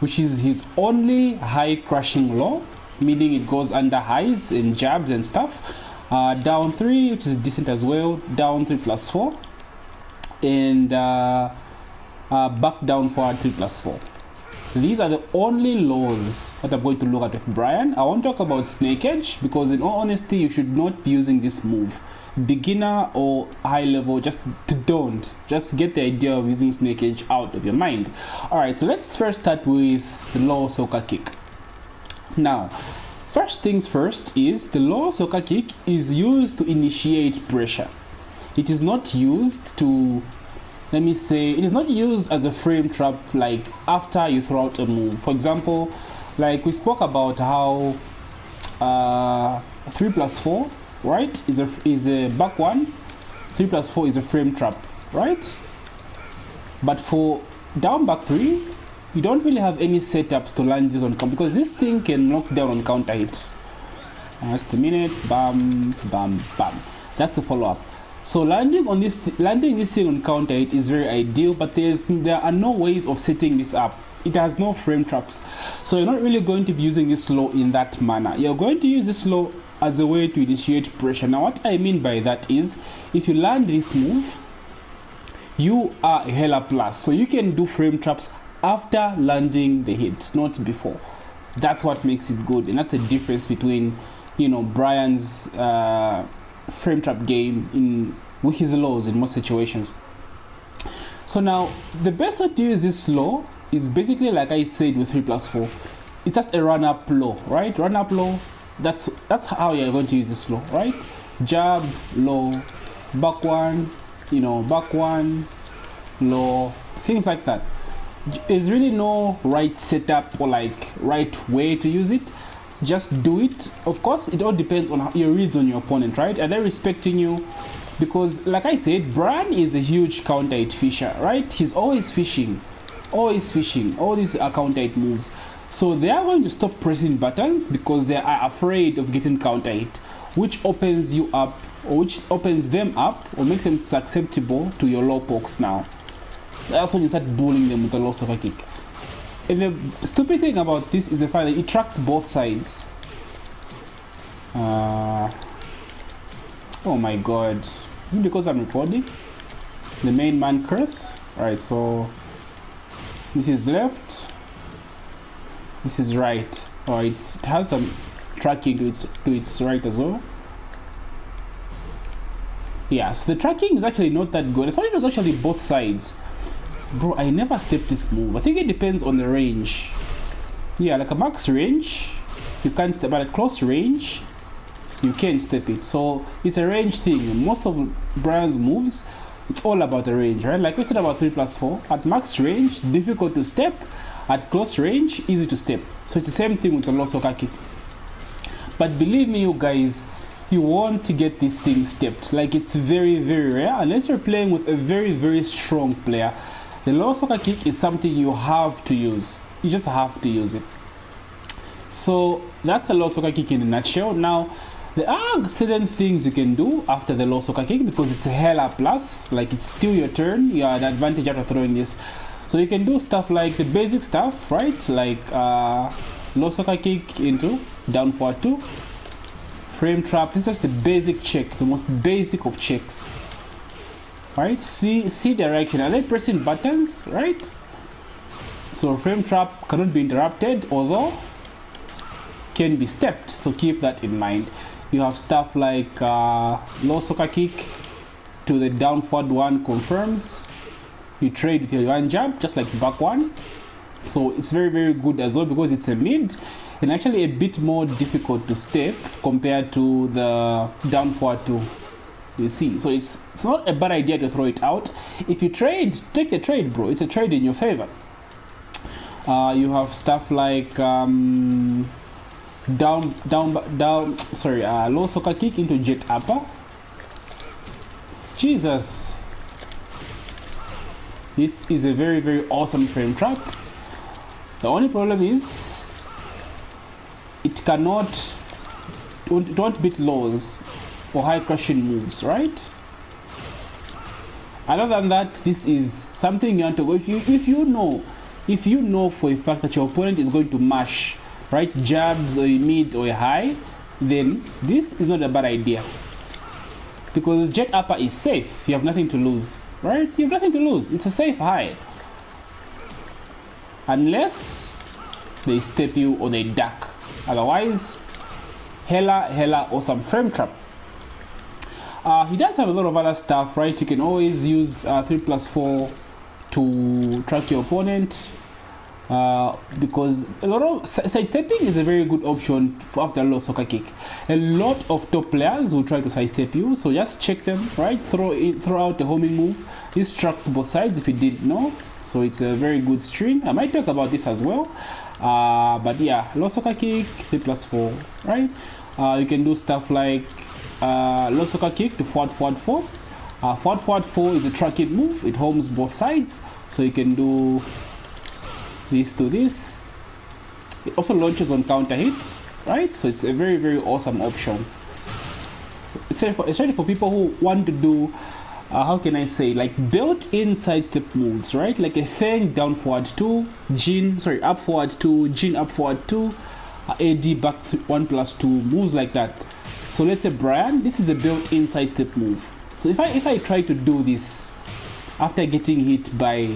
which is his only high crushing low, meaning it goes under highs and jabs and stuff. Down 3, which is decent as well, down 3 plus 4, and back down forward 3 plus 4. These are the only laws that I'm going to look at with Bryan. I won't talk about snake edge because in all honesty you should not be using this move. Beginner or high level, just don't. Just get the idea of using snake edge out of your mind. Alright, so let's first start with the low soccer kick. Now, first things first is the low soccer kick is used to initiate pressure. It is not used to, let me say, it is not used as a frame trap like after you throw out a move. For example, like we spoke about how 3 plus 4, right, is a back one, 3 plus 4 is a frame trap, right? But for down back 3, you don't really have any setups to land this on counter because this thing can knock down on counter hit. Just a minute, bam, bam, bam. That's the follow-up. So landing this thing on counter hit is very ideal, but there are no ways of setting this up. It has no frame traps, so you're not really going to be using this slow in that manner. You're going to use this slow as a way to initiate pressure. Now what I mean by that is, if you land this move, you are a hella plus, so you can do frame traps after landing the hit, not before. That's what makes it good, and that's the difference between, you know, Bryan's frame trap game with his lows in most situations. So now the best way to use this low is basically like I said with 3 plus 4. It's just a run up low, right? Run up low. That's how you're going to use this low, right? Jab, low, back one, you know, back one, low, things like that. There's really no right setup or like right way to use it. Just do it. Of course, it all depends on your reads on your opponent, right? Are they respecting you? Because like I said, Bryan is a huge counter hit fisher, right? He's always fishing all these counter hit moves. So they are going to stop pressing buttons because they are afraid of getting counter hit, which opens you up, or which opens them up, or makes them susceptible to your low pokes now. That's when you start bullying them with a low soccer kick. And the stupid thing about this is the fact that it tracks both sides. Oh my god. Is it because I'm recording? The main man curse? Alright, so this is left, this is right. Alright, it has some tracking to its right as well. Yeah, so the tracking is actually not that good. I thought it was actually both sides. Bro, I never stepped this move. I think it depends on the range. Yeah, like a max range, you can't step, but at close range, you can step it. So it's a range thing. Most of Bryan's moves, it's all about the range, right? Like we said about 3 plus 4. At max range, difficult to step. At close range, easy to step. So it's the same thing with the low soccer kick. But believe me, you guys, you want to get this thing stepped. Like, it's very, very rare unless you're playing with a very, very strong player. The low soccer kick is something you have to use. You just have to use it. So that's the low soccer kick in a nutshell. Now, there are certain things you can do after the low soccer kick because it's a hella plus. Like, it's still your turn. You have an advantage after throwing this. So you can do stuff like the basic stuff, right? Like low soccer kick into down forward 2. Frame trap. This is just the basic check, the most basic of checks. Right? See direction. Are they pressing buttons? Right? So frame trap cannot be interrupted, although can be stepped. So keep that in mind. You have stuff like low soccer kick to the down forward 1 confirms. You trade with your one jab, just like back one. So it's very, very good as well because it's a mid and actually a bit more difficult to step compared to the down forward 2. You see, so it's not a bad idea to throw it out. If you trade, take the trade, bro. It's a trade in your favor. You have stuff like low soccer kick into jet upper. Jesus, this is a very, very awesome frame trap. The only problem is it won't beat lows or high crushing moves, right? Other than that, this is something you want to go. If you know for a fact that your opponent is going to mash, right, jabs or a mid or a high, then this is not a bad idea. Because jet upper is safe. You have nothing to lose, right? You have nothing to lose. It's a safe hide. Unless they step you or they duck. Otherwise, hella awesome frame trap. He does have a lot of other stuff, right? You can always use 3+4 to track your opponent. Because a lot of sidestepping is a very good option after a low soccer kick. A lot of top players will try to sidestep you, so just check them, right? Throw out the homing move. This tracks both sides if you didn't know, so it's a very good string. I might talk about this as well, but yeah, low soccer kick 3+4, right? You can do stuff like low soccer kick to forward 4. Forward 4 is a track it move. It homes both sides, so you can do this to this. It also launches on counter hits, right? So it's a very awesome option, especially for people who want to do how can I say, like built-in sidestep moves, right? Like a Fang down forward 2, Jin up forward 2, Jin up forward 2, AD back 1+2, moves like that. So let's say Bryan, this is a built-in sidestep move. So if I try to do this after getting hit by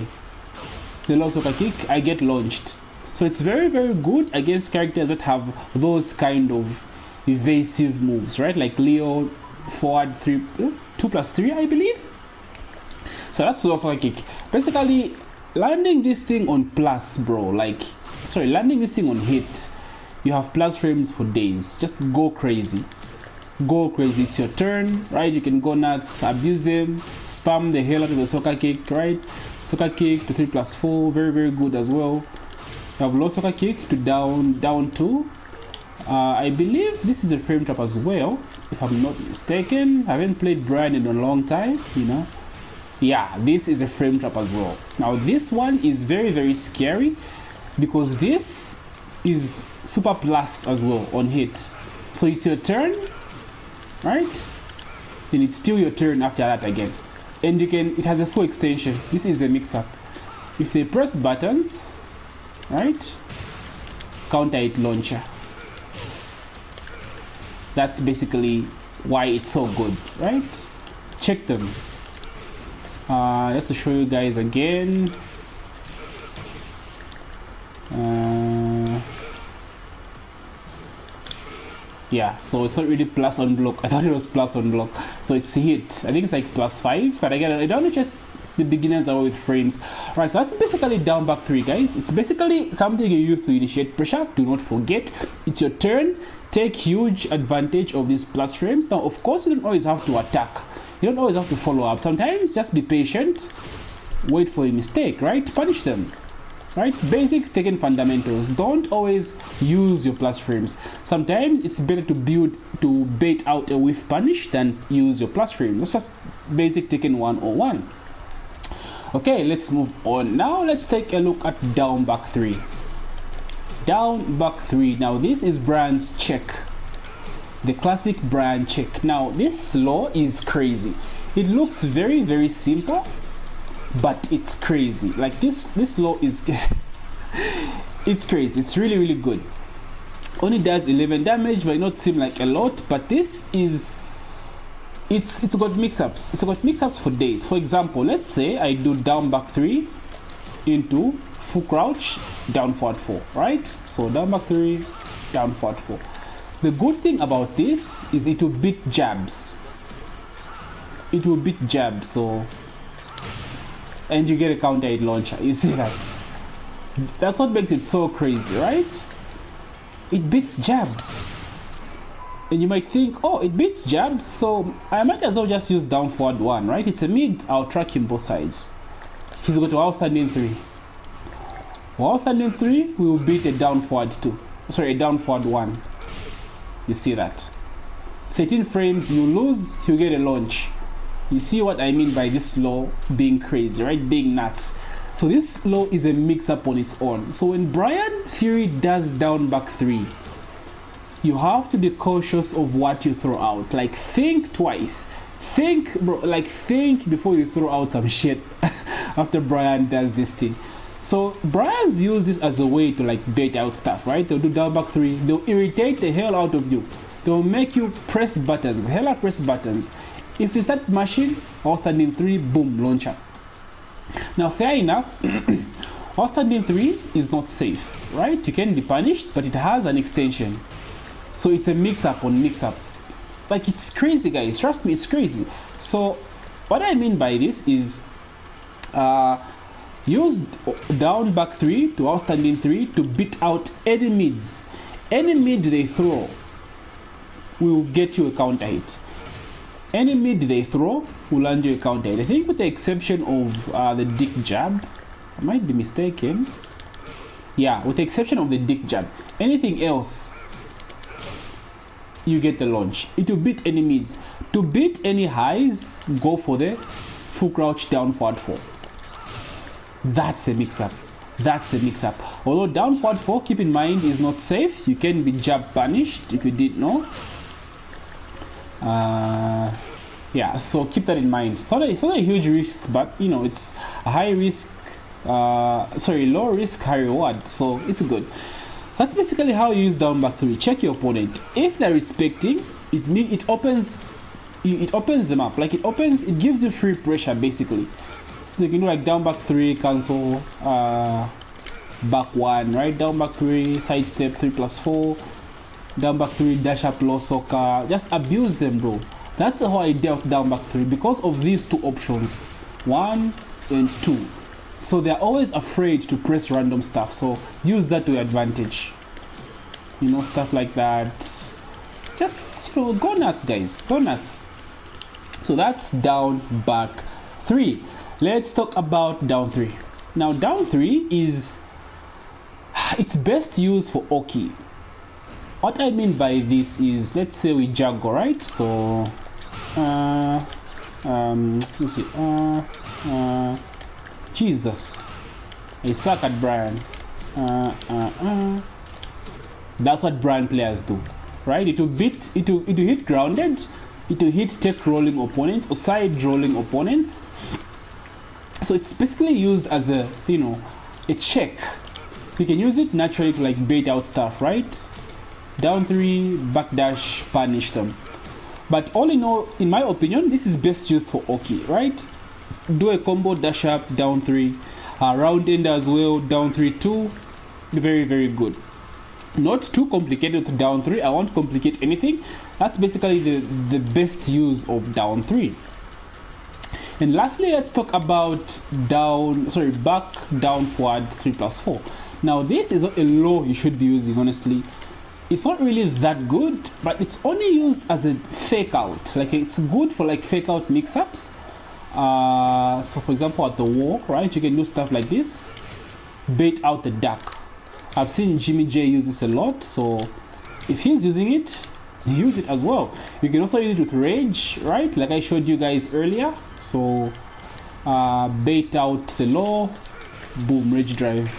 the low soccer kick, I get launched. So it's very good against characters that have those kind of evasive moves, right? Like Leo forward 2+3, I believe. So that's low soccer kick. Basically, landing this thing on plus, bro. Landing this thing on hit, you have plus frames for days. Just go crazy. Go crazy. It's your turn, right? You can go nuts, abuse them, spam the hell out of the soccer kick, right? Soccer kick to 3+4, very good as well. You have low soccer kick to down 2. I believe this is a frame trap as well, if I'm not mistaken. I haven't played Bryan in a long time, you know. Yeah, this is a frame trap as well. Now this one is very scary because this is super plus as well on hit. So it's your turn, right? Then it's still your turn after that again. And it has a full extension. This is the mix-up. If they press buttons, right, counter hit launcher. That's basically why it's so good, right? Check them. Just to show you guys again. Yeah, so it's not really plus on block. I thought it was plus on block. So it's hit. I think it's like +5, but again, I don't know, just the beginners are with frames. Alright, so that's basically down back 3, guys. It's basically something you use to initiate pressure. Do not forget, it's your turn. Take huge advantage of these plus frames. Now, of course, you don't always have to attack. You don't always have to follow up. Sometimes just be patient. Wait for a mistake, right? Punish them. Right? Basics taken fundamentals. Don't always use your plus frames. Sometimes it's better to bait out a whiff punish than use your plus frame. That's just basic taken 101. Okay, let's move on. Now let's take a look at down back 3. Down back 3. Now this is Bryan's check. The classic Bryan check. Now this law is crazy. It looks very simple, but it's crazy. Like this law is it's crazy. It's really good. Only does 11 damage, might not seem like a lot, but this is it's got mix-ups. It's got mix-ups for days. For example, let's say I do down back 3 into full crouch down forward 4, right? So down back 3 down forward 4. The good thing about this is it will beat jabs. It will beat jabs, so, and you get a counter hit launcher. You see that? That's what makes it so crazy, right? It beats jabs. And you might think, oh, it beats jabs, so I might as well just use down forward 1, right? It's a mid, I'll track him both sides. He's got to outstanding 3. Outstanding 3 will beat a down forward 2. Sorry, a down forward 1. You see that? 13 frames, you lose, you get a launch. You see what I mean by this law being crazy, right? Being nuts. So this law is a mix-up on its own. So when Bryan Fury does down back 3, you have to be cautious of what you throw out. Like, think twice. Think, bro, like think before you throw out some shit after Bryan does this thing. So Bryan's use this as a way to like bait out stuff, right? They'll do down back 3, they'll irritate the hell out of you. they'll make you press buttons, hella press buttons. If you start mashing, all standing 3, boom, launcher. Now, fair enough, all standing 3 is not safe, right? You can be punished, but it has an extension. So it's a mix-up on mix-up. Like, it's crazy, guys. Trust me, it's crazy. So what I mean by this is use down back 3 to outstanding 3 to beat out any mids. Any mid they throw will get you a counter hit. Any mid they throw will land you a counter hit. I think with the exception of the dick jab. I might be mistaken. Yeah, with the exception of the dick jab. Anything else, you get the launch. It will beat any mids. To beat any highs, go for the full crouch down forward 4. That's the mix-up. That's the mix-up. Although down forward 4, keep in mind, is not safe. You can be jab punished if you didn't know. Yeah, so keep that in mind. It's not a huge risk, but you know, it's a high risk, low risk, high reward, so it's good. That's basically how you use down back 3. Check your opponent. If they're respecting, it opens them up. Like it gives you free pressure basically. So you can do like down back 3, cancel, back 1, right? Down back 3, side step 3+4, down back 3, dash up low soccer. Just abuse them, bro. That's the whole idea of down back 3 because of these 2 options, 1 and 2. So they're always afraid to press random stuff. So use that to your advantage. You know, stuff like that. Just, you know, go nuts, guys. Go nuts. So that's down back 3. Let's talk about down 3. Now down 3 is, it's best used for Oki. What I mean by this is, let's say we juggle, right? So let's see, Jesus, I suck at Bryan. That's what Bryan players do, right? It will hit grounded, it will hit tech rolling opponents or side rolling opponents. So it's basically used as a, you know, a check. You can use it naturally to like bait out stuff, right? Down 3, backdash, punish them. But all in all, in my opinion, this is best used for Oki, right? Do a combo dash up, down 3, round end as well, down 3 2. Very, very good. Not too complicated with down 3. I won't complicate anything. That's basically the best use of down 3. And lastly, let's talk about back down forward 3+4. Now this is not a low you should be using, honestly. It's not really that good, but it's only used as a fake out. Like it's good for like fake out mix-ups. So for example at the wall, right, you can do stuff like this, bait out the duck. I've seen Jimmy J use this a lot, so if he's using it, use it as well. You can also use it with rage, right, like I showed you guys earlier. So bait out the low, boom, rage drive.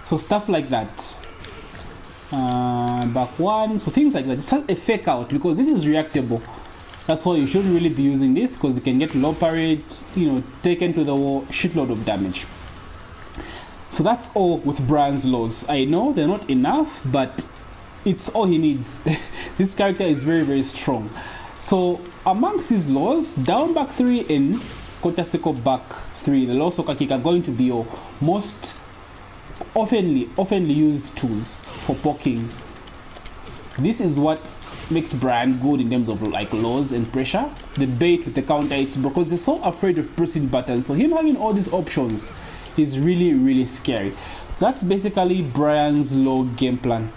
So stuff like that. Back 1, so things like that. It's not a fake out because this is reactable. That's why you shouldn't really be using this, because you can get low parried, you know, taken to the wall, shitload of damage. So that's all with Bryan's laws. I know they're not enough, but it's all he needs. This character is very, very strong. So amongst these laws, down back 3 and Kotaseko back 3, the low soccer kick, are going to be your most oftenly used tools for poking. This is what makes Bryan good in terms of like lows and pressure. The bait with the counter hits, because they're so afraid of pressing buttons. So him having all these options is really, really scary. That's basically Bryan's low game plan.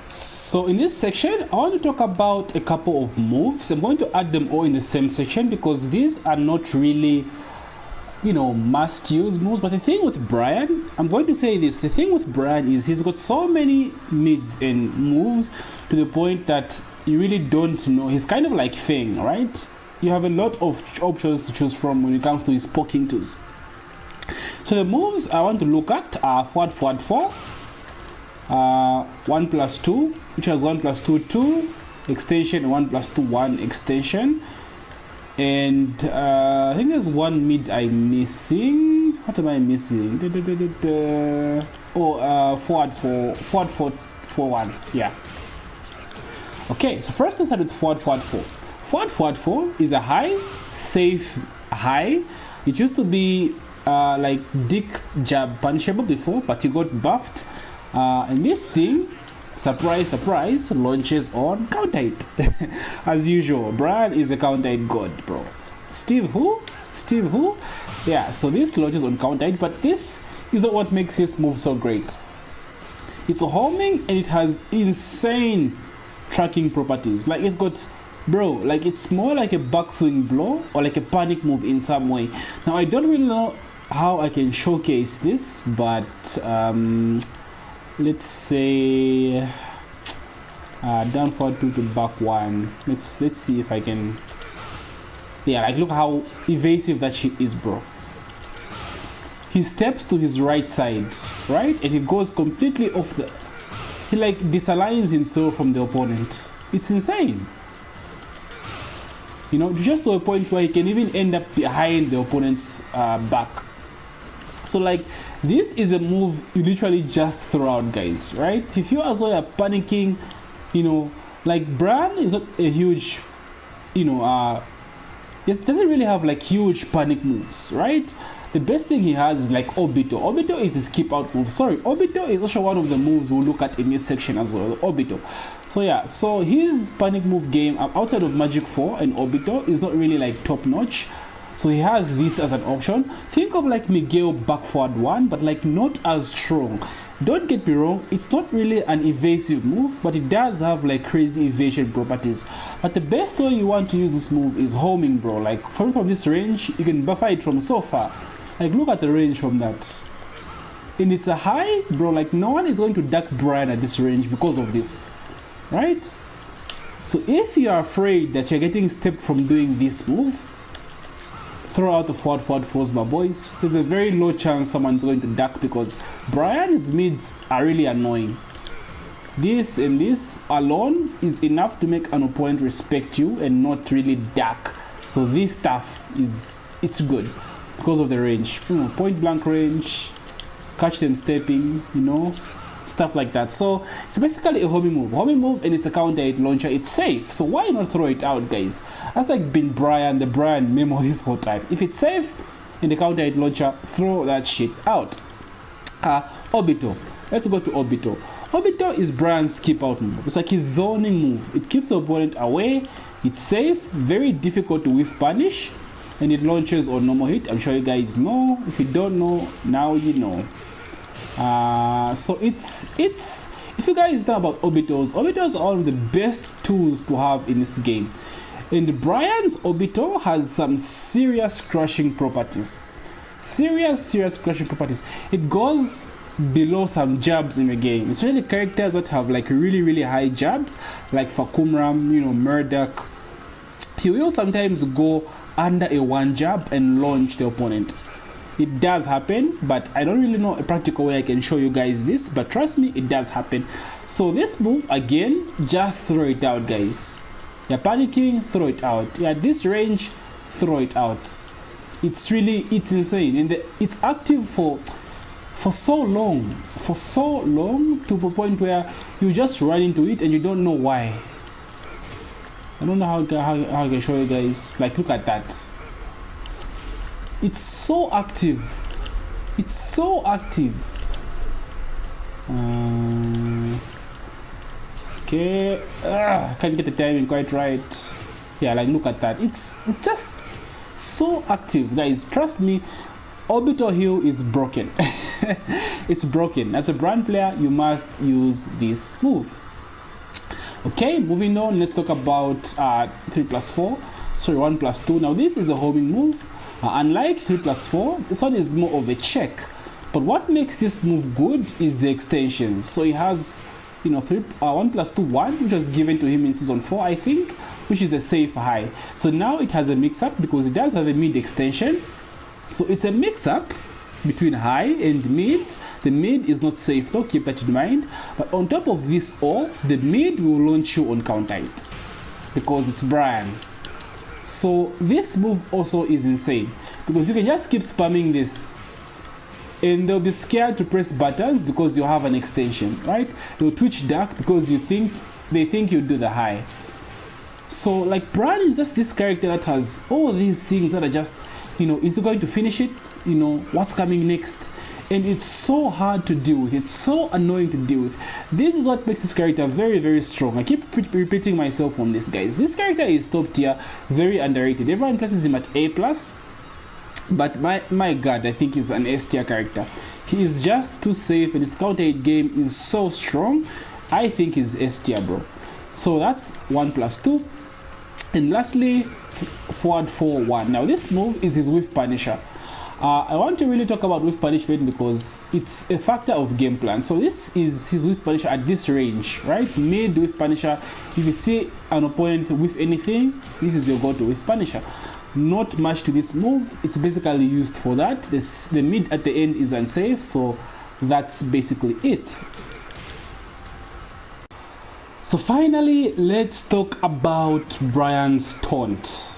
So in this section, I want to talk about a couple of moves. I'm going to add them all in the same section because these are not really, you know, must use moves. But the thing with Bryan, I'm going to say this, the thing with Bryan is he's got so many mids and moves to the point that you really don't know. He's kind of like Feng, right? You have a lot of options to choose from when it comes to his poking tools. So the moves I want to look at are forward 4, 1+2, which has 1+2 2 extension, 1+2 1 extension, and I think there's one mid I'm missing. What am I missing? Forward 4 1. Yeah. Okay, so first let's start with forward 4. Forward 4 is a high, safe high. It used to be like dick jab punchable before, but he got buffed. And this thing, surprise, surprise, launches on counter hit. As usual, Bryan is a counter hit god, bro. Steve who? Yeah, so this launches on counter hit, but this is not what makes this move so great. It's homing and it has insane tracking properties. Like it's got, bro, like it's more like a backswing blow or like a panic move in some way. Now I don't really know how I can showcase this, but let's say down forward 2 to back 1. Let's see if I can. Yeah, like look how evasive that shit is, bro. He steps to his right side, right, and he goes completely off the. He like disaligns himself from the opponent. It's insane. You know, just to a point where he can even end up behind the opponent's back. So like this is a move you literally just throw out, guys, right? If you also are panicking, you know, like Bryan is not a huge, you know, it doesn't really have like huge panic moves, right? The best thing he has is like Obito. Obito is his keep out move. Sorry, Obito is also one of the moves we'll look at in this section as well, Obito. So yeah, so his panic move game outside of Magic 4 and Obito is not really like top notch. So he has this as an option. Think of like Miguel back forward 1, but like not as strong. Don't get me wrong, it's not really an evasive move, but it does have like crazy evasion properties. But the best way you want to use this move is homing, bro. Like from this range, you can buffer it from so far. Like look at the range from that. And it's a high, bro. Like no one is going to duck Bryan at this range because of this, right? So if you are afraid that you're getting stepped from doing this move, throw out the forward 4s, my boys. There's a very low chance someone's going to duck because Bryan's mids are really annoying. This and this alone is enough to make an opponent respect you and not really duck. So this stuff it's good because of the range. You know, point blank range, catch them stepping, you know, stuff like that. So it's basically a homing move, and it's a counter hit launcher. It's safe, so why not throw it out, guys? That's like been the Bryan memo this whole time. If it's safe in the counter hit launcher, throw that shit out. Obito, let's go to Obito. Obito is Bryan's keep out move. It's like his zoning move. It keeps the opponent away. It's safe, very difficult to whiff punish, and it launches on normal hit. I'm sure you guys know. If you don't know, now you know. So it's if you guys know about Obitos are one of the best tools to have in this game. And Bryan's Obito has some serious crushing properties. Serious crushing properties. It goes below some jabs in the game, especially characters that have like really high jabs, like Fakumram, you know, Murdoch. He will sometimes go under a 1 jab and launch the opponent. It does happen, but I don't really know a practical way I can show you guys this, but trust me, it does happen. So this move, again, just throw it out, guys. You're panicking, throw it out. You're at this range, throw it out. It's insane, and it's active for so long to the point where you just run into it and you don't know why. I don't know how I can show you guys. Like, look at that. It's so active. Okay, can't get the timing quite right. Yeah, like look at that. It's just so active, guys. Trust me, Obito Hill is broken. It's broken. As a Bryan player, you must use this move. Okay, moving on. Let's talk about 3+4. Sorry, 1+2. Now this is a homing move. Unlike 3+4, this one is more of a check. But what makes this move good is the extensions. So it has, you know, 1+2-1, which was given to him in season 4, I think, which is a safe high. So now it has a mix-up because it does have a mid extension. So it's a mix-up between high and mid. The mid is not safe though, keep that in mind. But on top of this all, the mid will launch you on counter hit because it's Bryan. So this move also is insane because you can just keep spamming this and they'll be scared to press buttons because you have an extension, right? They'll twitch dark because you think they think you do the high. So like Bryan is just this character that has all these things that are just, you know, is he going to finish it? You know, what's coming next? And it's so hard to deal with. It's so annoying to deal with. This is what makes this character very, very strong. I keep repeating myself on this, guys. This character is top tier, very underrated. Everyone places him at A+, but my god, I think he's an S tier character. He is just too safe, and his counter hit game is so strong. I think he's S tier, bro. So that's 1+2. And lastly, forward 4-1. Now this move is his whiff punisher. I want to really talk about whiff punishment because it's a factor of game plan. So this is his whiff punisher at this range, right? Mid whiff punisher. If you see an opponent with anything, this is your go-to whiff punisher. Not much to this move. It's basically used for that. The mid at the end is unsafe, so that's basically it. So finally, let's talk about Bryan's taunt.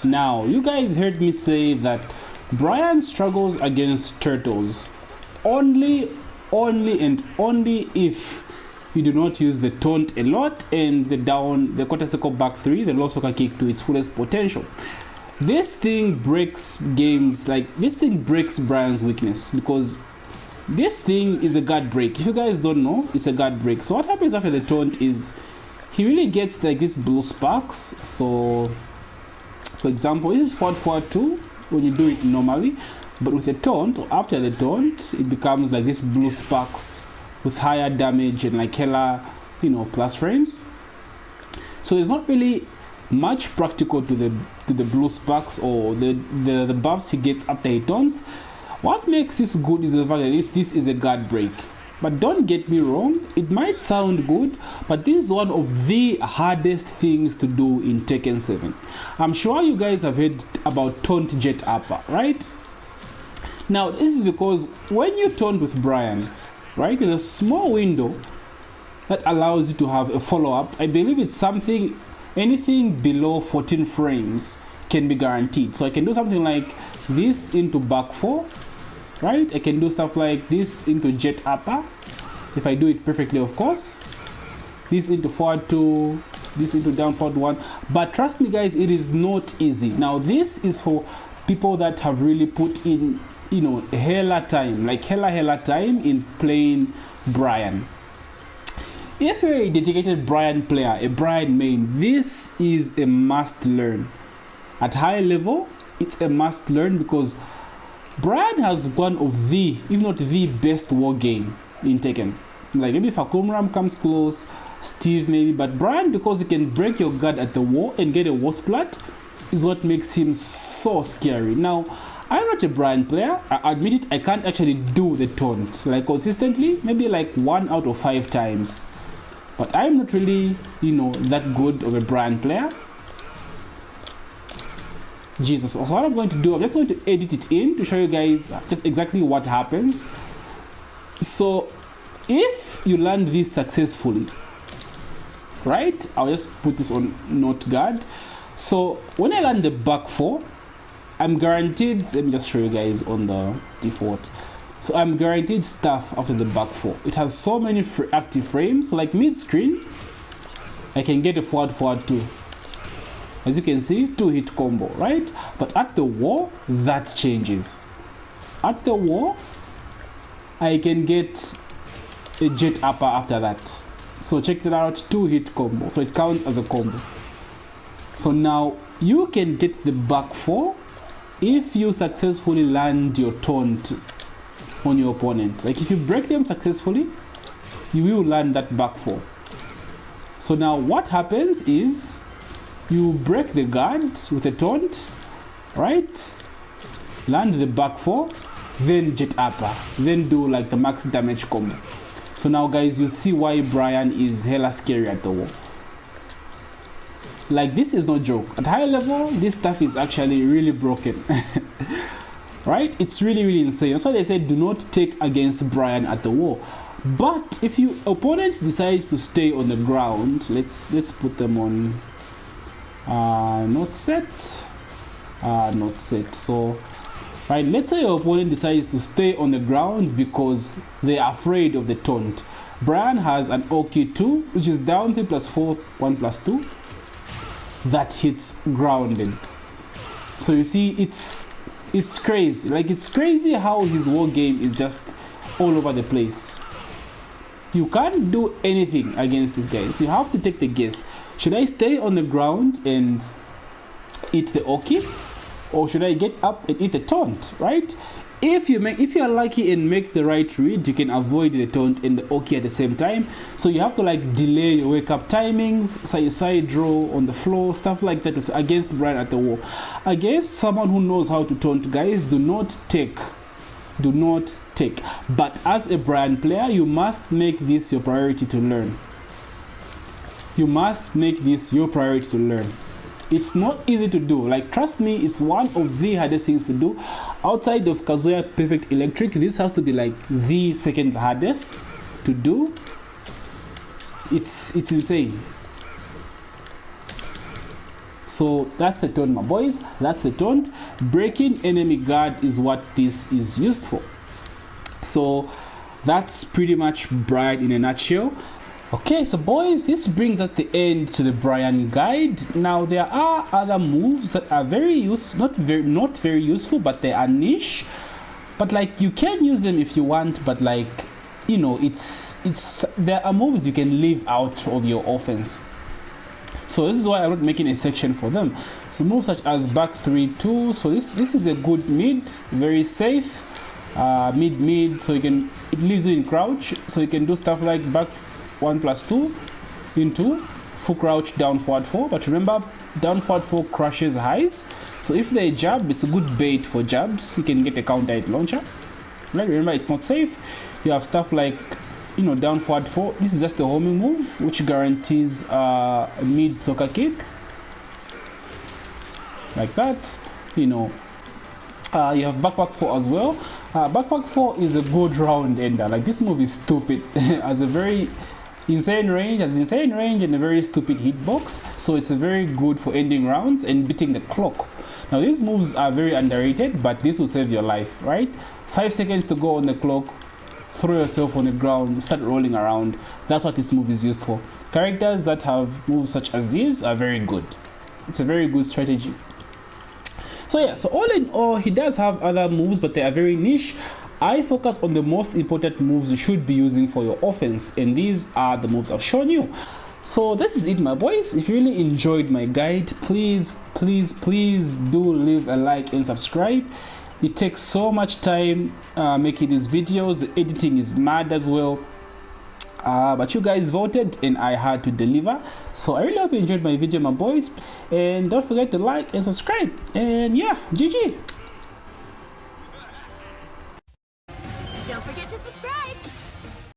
Now, you guys heard me say that Bryan struggles against turtles only and only if you do not use the taunt a lot and the quarter circle back 3, the low soccer kick to its fullest potential. This thing breaks games, like this thing breaks Bryan's weakness because this thing is a guard break. If you guys don't know, it's a guard break. So what happens after the taunt is he really gets like this blue sparks. So for example, this is forward 2 when you do it normally, but with the taunt, or after the taunt, it becomes like this blue sparks with higher damage and like hella, you know, plus frames. So there's not really much practical to the blue sparks or the buffs he gets after he taunts. What makes this good is the fact that this is a guard break. But don't get me wrong, it might sound good, but this is one of the hardest things to do in Tekken 7. I'm sure you guys have heard about taunt jet upper, right? Now this is because when you taunt with Bryan, right, there's a small window that allows you to have a follow-up. I believe it's something, anything below 14 frames can be guaranteed. So I can do something like this into back 4, right? I can do stuff like this into jet upper if I do it perfectly, of course. This into forward 2, this into down forward 1. But trust me guys, it is not easy. Now this is for people that have really put in, you know, hella time, like hella time in playing Bryan. If you're a dedicated Bryan player, a Bryan main, this is a must learn. At high level, it's a must learn because Bryan has one of the, if not the best war game in Tekken. Like maybe Fakumram comes close, Steve maybe, but Bryan, because he can break your guard at the wall and get a war splat, is what makes him so scary. Now, I'm not a Bryan player. I admit it, I can't actually do the taunt like consistently, maybe like 1 out of 5 times. But I'm not really, you know, that good of a Bryan player. Jesus. So what I'm going to do, I'm just going to edit it in to show you guys just exactly what happens. So if you land this successfully, right, I'll just put this on not guard. So when I land the back 4, I'm guaranteed, let me just show you guys on the default. So I'm guaranteed stuff after the back 4. It has so many active frames. So like mid screen, I can get a forward 2. As you can see, 2-hit combo, right? But at the wall, that changes. At the wall, I can get a jet upper after that. So check that out, 2-hit combo. So it counts as a combo. So now you can get the back 4 if you successfully land your taunt on your opponent. Like if you break them successfully, you will land that back 4. So now what happens is you break the guard with a taunt, right? Land the back 4, then jet upper, then do like the max damage combo. So now guys, you see why Bryan is hella scary at the wall. Like this is no joke. At high level, this stuff is actually really broken. Right? It's really insane. That's why they said do not take against Bryan at the wall. But if your opponent decides to stay on the ground, let's put them on not set. So right, let's say your opponent decides to stay on the ground because they're afraid of the taunt. Bryan has an OQ2, which is down 3 plus 4, 1 plus 2. That hits grounded. So you see, it's crazy. Like, it's crazy how his war game is just all over the place. You can't do anything against this guy. So you have to take the guess. Should I stay on the ground and eat the Oki, or should I get up and eat the Taunt, right? If you're lucky and make the right read, you can avoid the Taunt and the Oki at the same time. So you have to like delay your wake up timings, side draw on the floor, stuff like that against Bryan at the wall. Against someone who knows how to Taunt, guys, do not take. But as a Bryan player, you must make this your priority to learn. You must make this your priority to learn. It's not easy to do. Like, trust me, it's one of the hardest things to do. Outside of Kazuya Perfect Electric, this has to be like the second hardest to do. It's insane. So that's the Taunt, my boys. That's the Taunt. Breaking enemy guard is what this is used for. So that's pretty much Bryan in a nutshell. Okay, so boys, this brings at the end to the Bryan guide. Now there are other moves that are not very useful, but they are niche. But like, you can use them if you want, but like, you know, there are moves you can leave out of your offense. So this is why I'm not making a section for them. So moves such as back 3-2. So this is a good mid, very safe. Mid, so it leaves you in crouch, so you can do stuff like back 1 plus 2 into full crouch down forward 4. But remember, down forward 4 crushes highs, so if they jab, it's a good bait for jabs. You can get a counter hit launcher, right? Remember, it's not safe. You have stuff like, you know, down forward 4. This is just a homing move which guarantees a mid soccer kick like that. You know, you have backpack 4 as well. Backpack 4 is a good round ender. Like, this move is stupid. Has a very insane range, and a very stupid hitbox. So it's very good for ending rounds and beating the clock. Now these moves are very underrated, but this will save your life, right? 5 seconds to go on the clock, throw yourself on the ground, start rolling around. That's what this move is used for. Characters that have moves such as these are very good. It's a very good strategy. So yeah, so all in all, he does have other moves, but they are very niche. I focus on the most important moves you should be using for your offense, and these are the moves I've shown you. So this is it, my boys. If you really enjoyed my guide, please do leave a like and subscribe. It takes so much time making these videos. The editing is mad as well. But you guys voted and I had to deliver. So I really hope you enjoyed my video, my boys, and don't forget to like and subscribe. And yeah, GG.